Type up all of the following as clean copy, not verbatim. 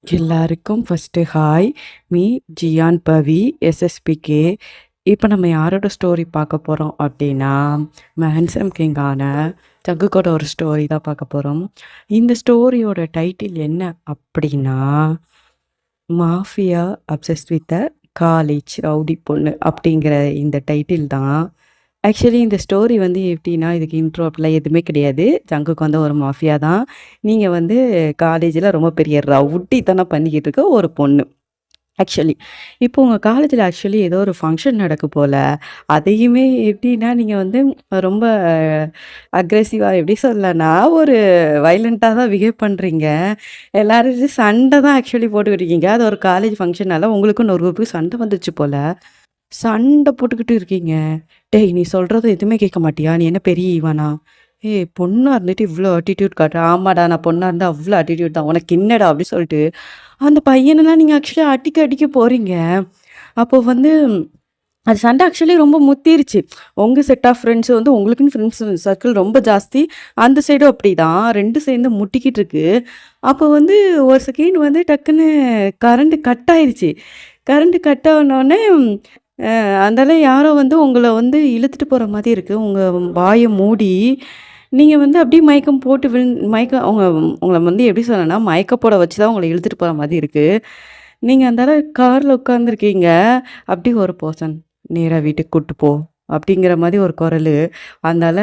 எல்லாருக்கும் first hi. Me Ziyan பவி, எஸ்எஸ்பிகே. இப்போ நம்ம யாரோட ஸ்டோரி பார்க்க போறோம் அப்டின்னா, ஹேண்ட்ஸம் கிங்கான ஜங்குக்கோட ஒரு ஸ்டோரி தான் பார்க்க போறோம். இந்த ஸ்டோரியோட டைட்டில் என்ன அப்டின்னா, mafia obsessed with a college rowdy பொண்ணு அப்டிங்கிற இந்த டைட்டில் தான். ஆக்சுவலி இந்த ஸ்டோரி வந்து எப்டின்னா, இதுக்கு இன்ட்ரோ அப்டிலாம் எதுவுமே கிடையாது. ஜங்குக் வந்து ஒரு மாஃபியா தான். நீங்க வந்து காலேஜ்ல ரொம்ப பெரிய ரவுடித்தனம் பண்ணிக்கிட்டு இருக்க ஒரு பொண்ணு. ஆக்சுவலி. இப்போ உங்க காலேஜ்ல ஆக்சுவலி ஏதோ ஒரு ஃபங்ஷன் நடக்கு போல. அதையுமே எப்டின்னா, நீங்க வந்து ரொம்ப அக்ரெசிவா எப்டி சொல்லலாம்னா, ஒரு வயலன்ட்டா தான் பிஹேவ் பண்றீங்க. எல்லாரும் சண்ட தான் ஆக்சுவலி போட்டுக்கிட்டு இருக்கீங்க. அது ஒரு காலேஜ் ஃபங்ஷனால உங்களுக்கும் இன்னொரு குரூப்புக்கும் சண்ட வந்துருச்சு போல. சண்ட போட்டுக்கிட்டு இருக்கீங்க. "டேய்! நீ சொல்றத எதுவுமே கேட்க மாட்டியா? நீ என்ன பெரிய இவனா? ஏய்! பொண்ணா இருந்துட்டு இவ்ளோ ஆட்டிட்யூட் காட்டுற." "ஆமாடா! நான் பொண்ணா இருந்தா அவ்ளோ ஆட்டிட்யூட் தான். உனக்கு என்னடா?" அப்டி சொல்லிட்டு, அந்த பையனலாம் நீங்க ஆக்சுவலா அடிக்க அடிக்க போறீங்க. அப்போ வந்து அது சண்டை ஆக்சுவலி ரொம்ப முத்திருச்சு. உங்க செட் ஆஃப் ஃப்ரெண்ட்ஸ் வந்து உங்களுக்குன்னு ஃப்ரெண்ட்ஸ் சர்க்கிள் ரொம்ப ஜாஸ்தி. அந்த சைடும் அப்படிதான். 2 சேர்ந்து முட்டிக்கிட்டு இருக்கு. அப்போ வந்து ஒரு செகண்ட் வந்து டக்குன்னு கரண்ட் கட் ஆயிருச்சு. கரண்ட் கட் ஆனோனே அந்தால யாரோ வந்து உங்கள வந்து இழுத்துட்டு போற மாரி இருக்கு. உங்க வாய மூடி, நீங்க வந்து அப்படியே மயக்கம் போட்டு மயக்கம் உங்கள வந்து எப்படி சொல்லணும்னா, மயக்க போட வச்சு தான் உங்கள இழுத்துட்டு போற மாரி இருக்கு. நீங்க அந்தால கார்ல உட்காந்துருக்கீங்க. அப்படி ஒரு பெர்சன், "நேரா வீட்டுக்கு கூட்டு போ." அப்படிங்கிற மாரி ஒரு குரலு. அதனால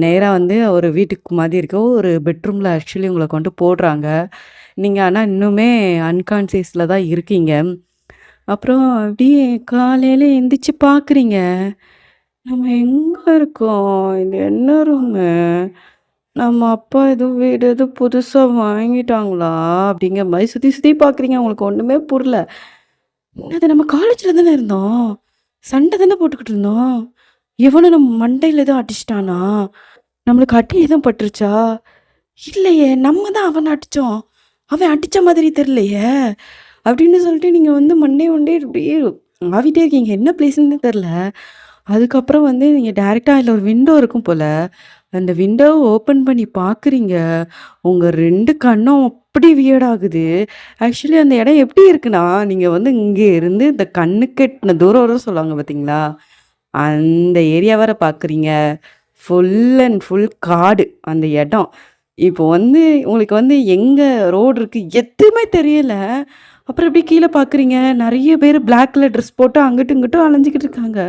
நேரா வந்து ஒரு வீட்டுக்கு மாரி இருக்க ஒரு பெட்ரூம்ல ஆக்சுவலி உங்கள கொண்டு போடுறாங்க. நீங்க ஆனா இன்னுமே அன்கான்ஷியஸ்ல தான் இருக்கீங்க. அப்புறம் அப்படியே காலையில எந்திரிச்சு பார்க்குறீங்க. நம்ம எங்க இருக்கோம்? இது என்ன ரூமு? நம்ம அப்பா எதுவும் வீடு எதுவும் புதுசா வாங்கிட்டாங்களா? அப்படிங்கிற மாரி சுத்தி சுத்தி பார்க்குறீங்க. உங்களுக்கு ஒண்ணுமே புரியல. அது நம்ம காலேஜ்ல தானே இருந்தோம். சண்டை தானே போட்டுக்கிட்டு இருந்தோம். எவனோ நம்ம மண்டையில எதுவும் அடிச்சுட்டானா? நம்மளுக்கு அடி எதுவும் பட்டுருச்சா? இல்லையே! நம்ம தான் அவன அடிச்சோம். அவன் அடிச்ச மாதிரி தெரியலையே! அப்படின்னு சொல்லிட்டு நீங்க வந்து மண்டைய மண்டைய இப்படியே ஆவிட்டே இருக்கீங்க. என்ன பிளேஸ்ன்னு தெரியல. அதுக்கப்புறம் வந்து நீங்க டைரக்ட்டா அதில ஒரு விண்டோ இருக்கும் போல. அந்த விண்டோவ ஓப்பன் பண்ணி பார்க்குறீங்க. உங்க 2 கண்ணும் அப்படி வியர்ட் ஆகுது. ஆக்சுவலி அந்த இடம் எப்படி இருக்குன்னா, நீங்க வந்து இங்க இருந்து இந்த கண்ணுக்கு எட்டுன தூரம் வர சொல்லுவாங்க பார்த்தீங்களா? அந்த ஏரியா வர பார்க்குறீங்க. ஃபுல் அண்ட் ஃபுல் காடு அந்த இடம். இப்போ வந்து உங்களுக்கு வந்து எங்க ரோடு இருக்கு எதுவுமே தெரியல. அப்புறம் எப்படி கீழ பார்க்குறீங்க, நெறைய பேரு பிளாக் கலர் ட்ரெஸ் போட்டு அங்கிட்டும், இங்கிட்டும் அலைஞ்சுகிட்டு இருக்காங்க.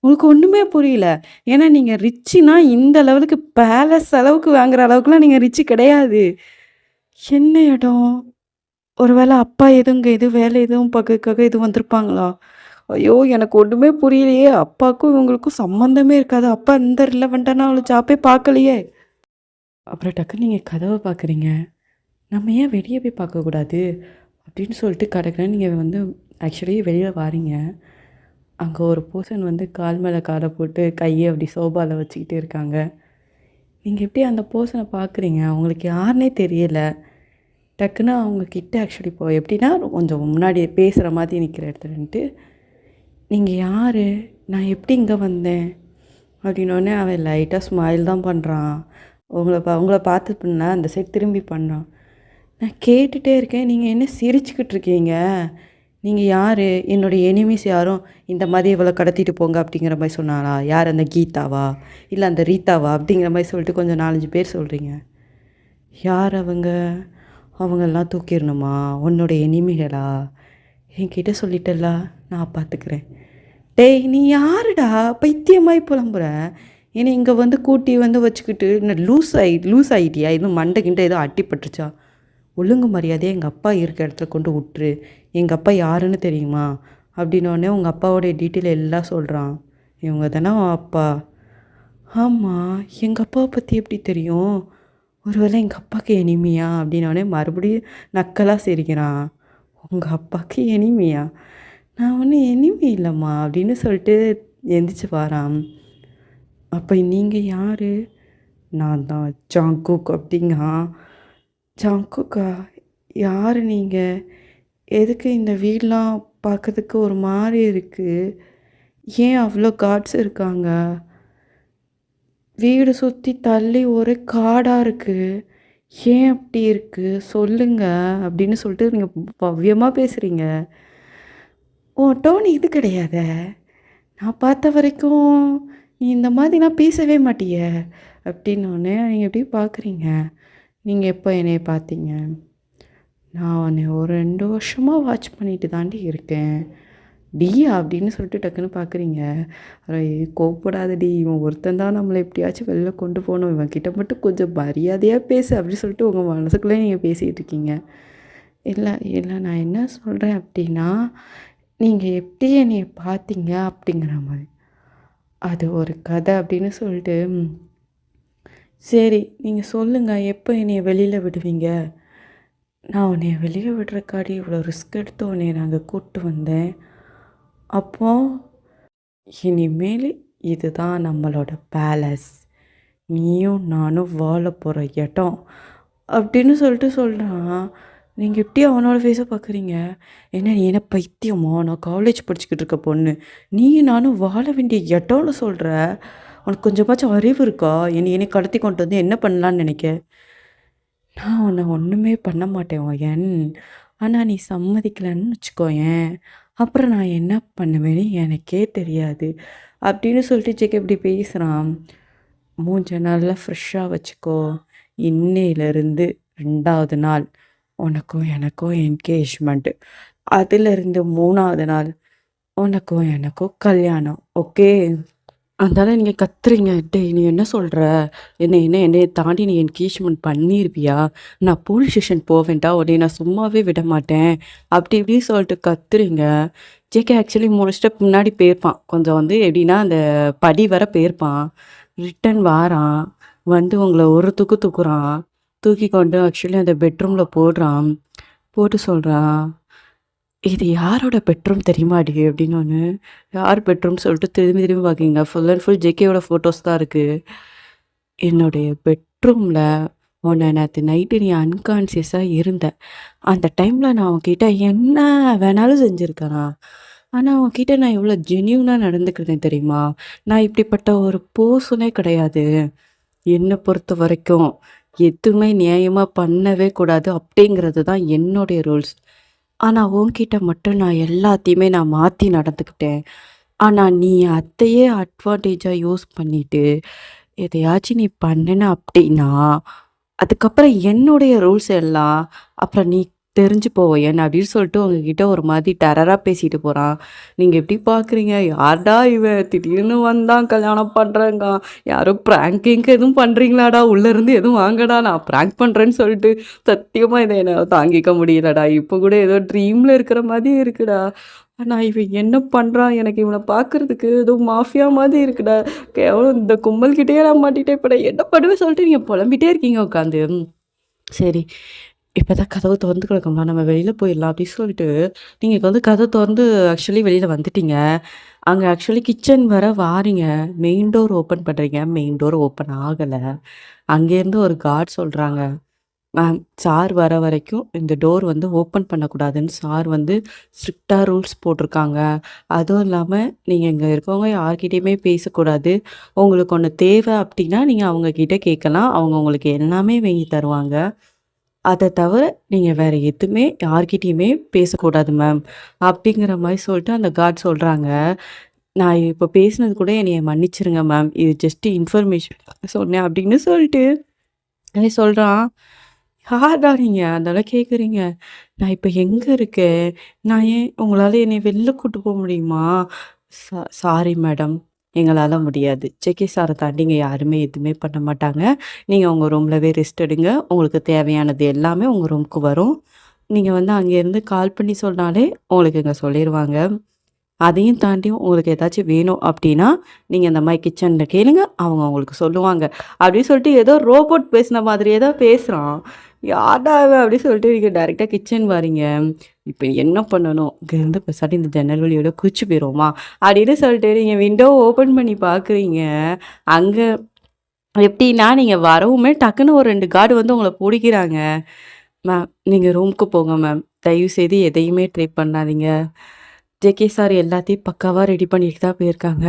உங்களுக்கு ஒண்ணுமே புரியல. ஏன்னா நீங்க ரிச்சுனா இந்த லெவலுக்கு பேலஸ் அளவுக்கு வாங்குற அளவுக்குலாம் நீங்க ரிச் கிடையாது. என்ன இடம்? ஒரு வேள அப்பா எதுவும் இங்க எதுவும் வேலை எதுவும் பார்க்கறதுக்காக எதுவும் வந்திருப்பாங்களா? ஐயோ! எனக்கு ஒண்ணுமே புரியலையே! அப்பாக்கும் இவங்களுக்கும் சம்மந்தமே இருக்காது. அப்பா இந்த ரிலவென்ட்டான ஒரு ஜாப்பே பார்க்கலையே! அப்புறம் டக்குன்னு நீங்க கதவ பார்க்குறீங்க. நம்ம ஏன் வெளிய போய் பார்க்கக்கூடாது? அப்படின்னு சொல்லிட்டு கடகடன்னு நீங்க வந்து ஆக்சுவலி வெளிய வாரீங்க. அங்க ஒரு பெர்சன் வந்து கால் மேல கால போட்டு கைய அப்படி சோபால வச்சுக்கிட்டு இருக்காங்க. நீங்க எப்படி அந்த பெர்சன பார்க்குறீங்க? அவங்களுக்கு யாருன்னே தெரியல. டக்குன்னு அவங்க கிட்ட ஆக்சுவலி இப்போ எப்படின்னா, கொஞ்சம் முன்னாடி பேசுற மாதிரி நிக்கிற இடத்துல நின்னுட்டு, "நீங்க யாரு? நான் எப்படி இங்க வந்தேன்?" அப்படின்னோனே அவன் லைட்டா ஸ்மைல் தான் பண்றான். உங்கள பார்த்து பண்ண அந்த சைடு திரும்பி பண்ணான். நான் கேட்டுட்டே இருக்கேன். நீங்க என்ன சிரிச்சுக்கிட்டு இருக்கீங்க? நீங்க யாரு? என்னுடைய எனிமீஸ் யாரும் இந்த மாதிரி இவள கடத்திட்டு போங்க அப்படிங்கிற மாரி சொன்னாளா? யார் அந்த கீதாவா? இல்ல அந்த ரீதாவா? அப்படிங்கிற மாரி சொல்லிட்டு கொஞ்சம் 4, 5 பேர் சொல்றீங்க. யார் அவங்க? அவங்கலாம் தூக்கிரணுமா? உன்னோட எனிமிகளா? என்கிட்ட சொல்லிட்டல்ல, நான் பார்த்துக்கிறேன். டேய்! நீ யாருடா? பைத்தியமாயி புலம்புற? என்னை இங்க வந்து கூட்டி வந்து வச்சுக்கிட்டு என்ன லூஸ் ஆயிட்டியா? எதுவும் மண்டை கிண்ட எதுவும் அடிபட்டுருச்சா? ஒழுங்கு மரியாதையா எங்க அப்பா இருக்க இடத்துல கொண்டு உட்ரு. எங்க அப்பா யாருன்னு தெரியுமா? அப்படின்னோனே உங்க அப்பாவோடைய டீட்டெயில் எல்லாம் சொல்றான். இவங்க தானே உன் அப்பா? ஆமா. எங்க அப்பாவ பத்தி எப்படி தெரியும்? ஒருவேளை எங்க அப்பாக்கு எனிமியா? அப்படின்னோனே மறுபடியும் நக்கலா சிரிக்கிறான். உங்க அப்பாக்கு எனிமியா? நான் ஒண்ணும் எனிமி இல்லம்மா அப்படின்னு சொல்லிட்டு எந்திரிச்சு வாரான். அப்ப நீங்க யாரு? நான் தான் ஜாங்கூக் அப்படிங்கான். ஜங்குக்கா? யாரு நீங்க? எதுக்கு இந்த வீடெலாம் பார்க்கறதுக்கு ஒரு மாரி இருக்கு? ஏன் அவ்ளோ காட்ஸ் இருக்காங்க? வீடு சுத்தி தள்ளி ஒரே காடா இருக்கு. "ஏன் அப்படி இருக்கு? சொல்லுங்க" அப்படின்னு சொல்லிட்டு நீங்க பவ்யமா பேசுறீங்க. "உன் டோன் இது கிடையாதே. நான் பார்த்த வரைக்கும் நீ இந்த மாதிரிலாம் பேசவே மாட்டியே" அப்படின்னோனே நீங்க எப்படி பார்க்குறீங்க? "நீங்க எப்போ என்னைய பார்த்தீங்க?" "நான் உன்னைய ஒரு 2 வருஷமா வாட்ச் பண்ணிட்டு தாண்டி இருக்கேன்." "டீயா?" அப்படின்னு சொல்லிட்டு டக்குன்னு பார்க்குறீங்க. கோவப்படாதடி, இவன் ஒருத்தன் தான் நம்மள எப்படியாச்சும் வெளில கொண்டு போணும். இவன் கிட்ட மட்டும் கொஞ்சம் மரியாதையா பேசு அப்படின்னு சொல்லிட்டு உங்க மனசுக்குள்ளே நீங்க பேசிக்கிட்டு இருக்கீங்க. இல்ல, இல்ல நான் என்ன சொல்றேன் அப்படின்னா, நீங்க எப்படி என்னைய பார்த்தீங்க அப்படிங்கிற மாரி. அது ஒரு கதை அப்படின்னு சொல்லிட்டு, சரி நீங்க சொல்லுங்க எப்போ என்னைய வெளியில விடுவீங்க? நான் உன்னைய வெளிய விடுறக்காடி இவ்வளோ ரிஸ்க் எடுத்து உன்னைய நான் அங்க கூட்டு வந்தேன். அப்போ இனிமேல் இதுதான் நம்மளோட பேலஸ். நீயும் நானும் வாழப் போற இடம். அப்படின்னு சொல்லிட்டு சொல்றான். நீங்க எப்படி அவனோட ஃபேஸ பார்க்குறீங்க? என்ன நீ என்ன பைத்தியமா? நான் காலேஜ் படிச்சுக்கிட்டு இருக்க பொண்ணு. நீயும் நானும் வாழ வேண்டிய இடம்னு சொல்ற. உனக்கு கொஞ்சமாச்சும் அறிவு இருக்கா? என்னைய கடத்தி கொண்டு வந்து என்ன பண்ணலான்னு நினைக்க? நான் உன்ன ஒண்ணுமே பண்ண மாட்டேன் ஒயன். ஆனா நீ சம்மதிக்கலன்னு வச்சுக்கோயேன், அப்புறம் நான் என்ன பண்ணுவேன்னு எனக்கே தெரியாது. அப்படின்னு சொல்லிட்டு ஜேக்கப் இப்படி பேசுறான். மூஞ்ச நல்லா ஃப்ரெஷ்ஷா வச்சுக்கோ. இன்னையிலிருந்து 2வது நாள் உனக்கும் எனக்கும் என்கேஜ்மெண்ட். அதிலிருந்து 3வது நாள் உனக்கும் எனக்கும் கல்யாணம். ஓகே? அதனால நீங்க கத்துறீங்க. "டேய் நீ என்ன சொல்ற? என்னைய தாண்டி நீ என்கேஜ்மென்ட் பண்ணிருவியா? நான் போலீஸ் ஸ்டேஷன் போவேன்டா. உன்னைய நான் சும்மாவே விட மாட்டேன்." அப்படி இப்படின்னு சொல்லிட்டு கத்துறீங்க. ஜேகே ஆக்சுவலி 3 ஸ்டெப் முன்னாடி போயிருப்பான். கொஞ்சம் வந்து எப்படின்னா, அந்த படி வர போயிருப்பான். ரிட்டர்ன் வாரான். வந்து உங்கள ஒரு தூக்கு தூக்குறான். தூக்கி கொண்டு ஆக்சுவலி அந்த பெட்ரூம்ல போடுறான். போட்டு சொல்றான், "இது யாரோட பெட்ரூம் தெரியுமாடி?" அப்படின்னோனே, யார் பெட்ரூம்னு சொல்லிட்டு திரும்பி திரும்பி பார்க்குறீங்க. ஃபுல் அண்ட் ஃபுல் ஜேகேயோட ஃபோட்டோஸ் தான் இருக்கு. "என்னுடைய பெட்ரூம்ல உன்ன நேத்து நைட்டு நீ அன்கான்ஷியஸா இருந்த. அந்த டைம்ல நான் உன்கிட்ட என்ன வேணாலும் செஞ்சிருக்கேனா? ஆனா உன்கிட்ட நான் எவ்வளோ ஜென்யூனா நடந்துக்கிட்டேன் தெரியுமா? நான் இப்படிப்பட்ட ஒரு பர்சனே கிடையாது. என்ன பொறுத்தவரைக்கும் எதுவுமே நியாயமா பண்ணவே கூடாது அப்படிங்கிறது தான் என்னுடைய ரூல்ஸ். ஆனா உன்கிட்ட மட்டும் நான் எல்லாத்தையுமே நான் மாத்தி நடந்துக்கிட்டேன். ஆனா நீ அதையே அட்வான்டேஜா யூஸ் பண்ணிட்டு, எதையாச்சும் நீ பண்ணுன அப்படின்னா, அதுக்கப்புறம் என்னுடைய ரூல்ஸ் எல்லாம் அப்புறம் நீ தெரிஞ்சு போவேன் அப்படின்னு சொல்லிட்டு உங்ககிட்ட ஒரு மாதிரி டெரரா பேசிட்டு போறான். நீங்க எப்படி பார்க்குறீங்க? யார்டா இவன் திடீர்னு வந்தான் கல்யாணம் பண்றேங்கான். யாரோ பிராங்க் கிங்க் எதுவும் பண்றீங்களாடா? உள்ள இருந்து எதுவும் வாங்கடா நான் பிராங்க் பண்றேன்னு சொல்லிட்டு சத்தியமா இத என்னால தாங்கிக்க முடியலடா. இப்ப கூட ஏதோ ட்ரீம்ல இருக்கிற மாதிரி இருக்குடா. ஆனா இவன் என்ன பண்றான்? எனக்கு இவன பார்க்கறதுக்கு ஏதோ மாஃபியா மாதிரி இருக்குடா. கேவலம் இந்த கும்பல் கிட்டயே நான் மாட்டிட்டேன். இப்ப நான் என்ன பண்ணுவேன் சொல்லிட்டு நீங்க புலம்பிட்டே இருக்கீங்க உட்காந்து. சரி. இப்பதான் கதவு தொறந்து கிடக்கும்ல. நம்ம வெளியில போயிடலாம் அப்படின்னு சொல்லிட்டு, நீங்க இப்ப வந்து கதவு தொறந்து ஆக்சுவலி வெளியில வந்துட்டீங்க. அங்க ஆக்சுவலி கிச்சன் வர வாரீங்க. மெயின் டோர் ஓப்பன் பண்றீங்க. மெயின் டோர் ஓப்பன் ஆகல. அங்கேருந்து ஒரு கார்ட் சொல்றாங்க. மேம் சார் வர வரைக்கும் இந்த டோர் வந்து ஓப்பன் பண்ணக்கூடாதுன்னு சார் வந்து ஸ்ட்ரிக்ட்டா ரூல்ஸ் போட்டிருக்காங்க. அதுவும் இல்லாம நீங்க இங்க இருக்கவங்க யார்கிட்டயுமே பேசக்கூடாது. உங்களுக்கு ஒண்ணு தேவை அப்படின்னா, நீங்க அவங்க கிட்ட கேட்கலாம். அவங்க உங்களுக்கு எல்லாமே வாங்கி தருவாங்க. அத தவிர நீங்க வேற எதுவுமே யார்கிட்டயுமே பேசக்கூடாது மேம். அப்படிங்கிற மாரி சொல்லிட்டு அந்த கார்ட் சொல்றாங்க. நான் இப்ப பேசினது கூட என்னைய மன்னிச்சுருங்க மேம். இது ஜஸ்ட் இன்ஃபர்மேஷன் சொன்னேன் அப்படின்னு சொல்லிட்டு அவன் சொல்றான். யார்டா நீங்க? அதெல்லாம் கேட்குறீங்க. நான் இப்ப எங்க இருக்கேன்? நான் ஏன் உங்களால என்னைய வெளில கூட்டு போ முடியுமா? Sorry madam. எங்களால முடியாது. செக்கி சார தாண்டி இங்க யாருமே எதுவுமே பண்ண மாட்டாங்க. நீங்க உங்க ரூம்லவே ரெஸ்ட் எடுங்க. உங்களுக்கு தேவையானது எல்லாமே உங்க ரூமுக்கு வரும். நீங்க வந்து அங்கேருந்து கால் பண்ணி சொன்னாலே உங்களுக்கு இங்க சொல்லிருவாங்க. அதையும் தாண்டி உங்களுக்கு ஏதாச்சும் வேணும் அப்டின்னா, நீங்க இந்த மாரி கிச்சன்ல கேளுங்க. அவங்க உங்களுக்கு சொல்லுவாங்க. அப்டின்னு சொல்லிட்டு ஏதோ ரோபோட் பேசின மாதிரியே தான் பேசுறான். யார்டா இவன் அப்டின்னு சொல்லிட்டு நீங்க டைரக்ட்டா கிச்சன் வாரீங்க. இப்ப என்ன பண்ணணும்? இங்கேருந்து பேசாட்டி இந்த ஜன்னல் வழியோட குதிச்சு போயிருவோமா? அப்டின்னு சொல்லிட்டு நீங்க விண்டோ ஓப்பன் பண்ணி பார்க்குறீங்க. அங்க எப்டின்னா, நீங்க வரவுமே டக்குன்னு ஒரு 2 கார்டு வந்து உங்கள புடிக்கிறாங்க. மேம் நீங்க ரூமுக்கு போங்க மேம். தயவுசெய்து எதையுமே ட்ரை பண்ணாதீங்க. ஜேகே சார் எல்லாத்தையும் பக்காவா ரெடி பண்ணிட்டு தான் போயிருக்காங்க.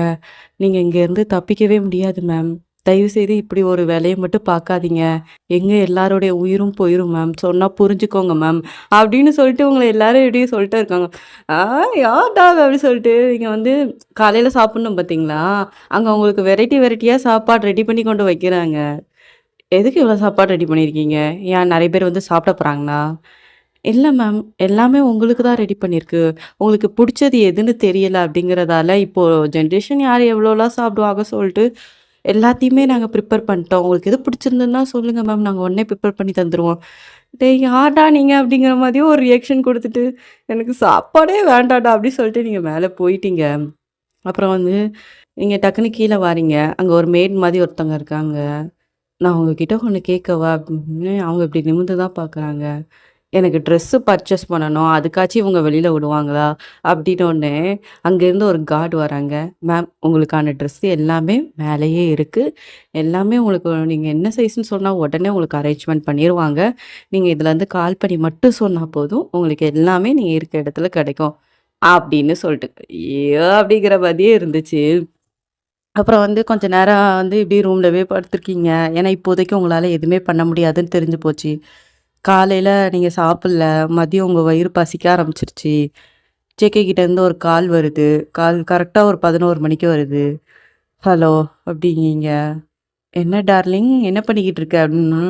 நீங்க இங்கேருந்து தப்பிக்கவே முடியாது மேம். தயவுசெய்து இப்படி ஒரு வேலைய மட்டும் பார்க்காதீங்க. எங்க எல்லாருடைய உயிரும் போயிரும் மேம். சொன்னா புரிஞ்சுக்கோங்க மேம்." அப்படின்னு சொல்லிட்டு உங்கள எல்லாரும் இப்படியே சொல்லிட்டே இருக்காங்க. "ஆ யார்டா அவ?" அப்படி சொல்லிட்டு நீங்க வந்து காலையில சாப்பிடணும் பார்த்தீங்களா? அங்க உங்களுக்கு வெரைட்டி வெரைட்டியா சாப்பாடு ரெடி பண்ணி கொண்டு வைக்கிறாங்க. எதுக்கு இவ்வளோ சாப்பாடு ரெடி பண்ணியிருக்கீங்க? ஏன் நெறைய பேர் வந்து சாப்பிட போறாங்களா? இல்ல மேம். எல்லாமே உங்களுக்கு தான் ரெடி பண்ணியிருக்கு. உங்களுக்கு புடிச்சது எதுன்னு தெரியல அப்படிங்கிறதால, இப்போ ஜெனரேஷன் யார் எவ்வளோலாம் சாப்பிடுவாங்க சொல்ட்டு, எல்லாத்தையுமே நாங்க ப்ரிப்பேர் பண்ணிட்டோம். உங்களுக்கு எது பிடிச்சிருந்ததுன்னா சொல்லுங்க மேம். நாங்க உடனே ப்ரிப்பேர் பண்ணி தந்துருவோம். டேய் யார்டா நீங்க? அப்படிங்கிற மாதிரியே ஒரு ரியாக்ஷன் குடுத்துட்டு, எனக்கு சாப்பாடே வேண்டாம்டா அப்படி சொல்லிட்டு நீங்க மேல போயிட்டீங்க. அப்புறம் வந்து நீங்க டக்குனு கீழ வாரீங்க. அங்க ஒரு மெய்ட் மாதிரி ஒருத்தவங்க இருக்காங்க. நான் உங்ககிட்ட ஒண்ணு கேட்கவா? அப்படின்னு அவங்க இப்படி நிமிர்ந்து தான் பார்க்குறாங்க. எனக்கு ட்ரெஸ்ஸு பர்ச்சேஸ் பண்ணணும். அதுக்காச்சும் இவங்க வெளில விடுவாங்களா? அப்டின்னோனே, அங்கேருந்து ஒரு கார்ட் வராங்க. மேம் உங்களுக்கான ட்ரெஸ் எல்லாமே மேலேயே இருக்கு. எல்லாமே உங்களுக்கு நீங்க என்ன சைஸ்ன்னு சொன்னா உடனே உங்களுக்கு அரேஞ்ச்மென்ட் பண்ணிருவாங்க. நீங்க இதுலருந்து கால் பண்ணி மட்டும் சொன்னா போதும். உங்களுக்கு எல்லாமே நீங்க இருக்க இடத்துல கிடைக்கும். அப்டின்னு சொல்ட்டு. ஐயோ! அப்டிங்கிற மாதிரியே இருந்துச்சு. அப்புறம் வந்து கொஞ்ச நேரம் வந்து இப்டி ரூம்லவே படுத்துருக்கீங்க. ஏன்னா இப்போதைக்கு உங்களால எதுவுமே பண்ண முடியாதுன்னு தெரிஞ்சு போச்சு. காலையில நீங்க சாப்பிடல. மதியம் உங்க வயிறு பசிக்க ஆரம்பிச்சுருச்சு. ஜேகே கிட்டேருந்து ஒரு கால் வருது. கால் கரெக்ட்டா ஒரு 11 மணிக்கு வருது. "ஹலோ" அப்படிங்கீங்க. "என்ன டார்லிங் என்ன பண்ணிக்கிட்டு இருக்க?" அப்படின்னு.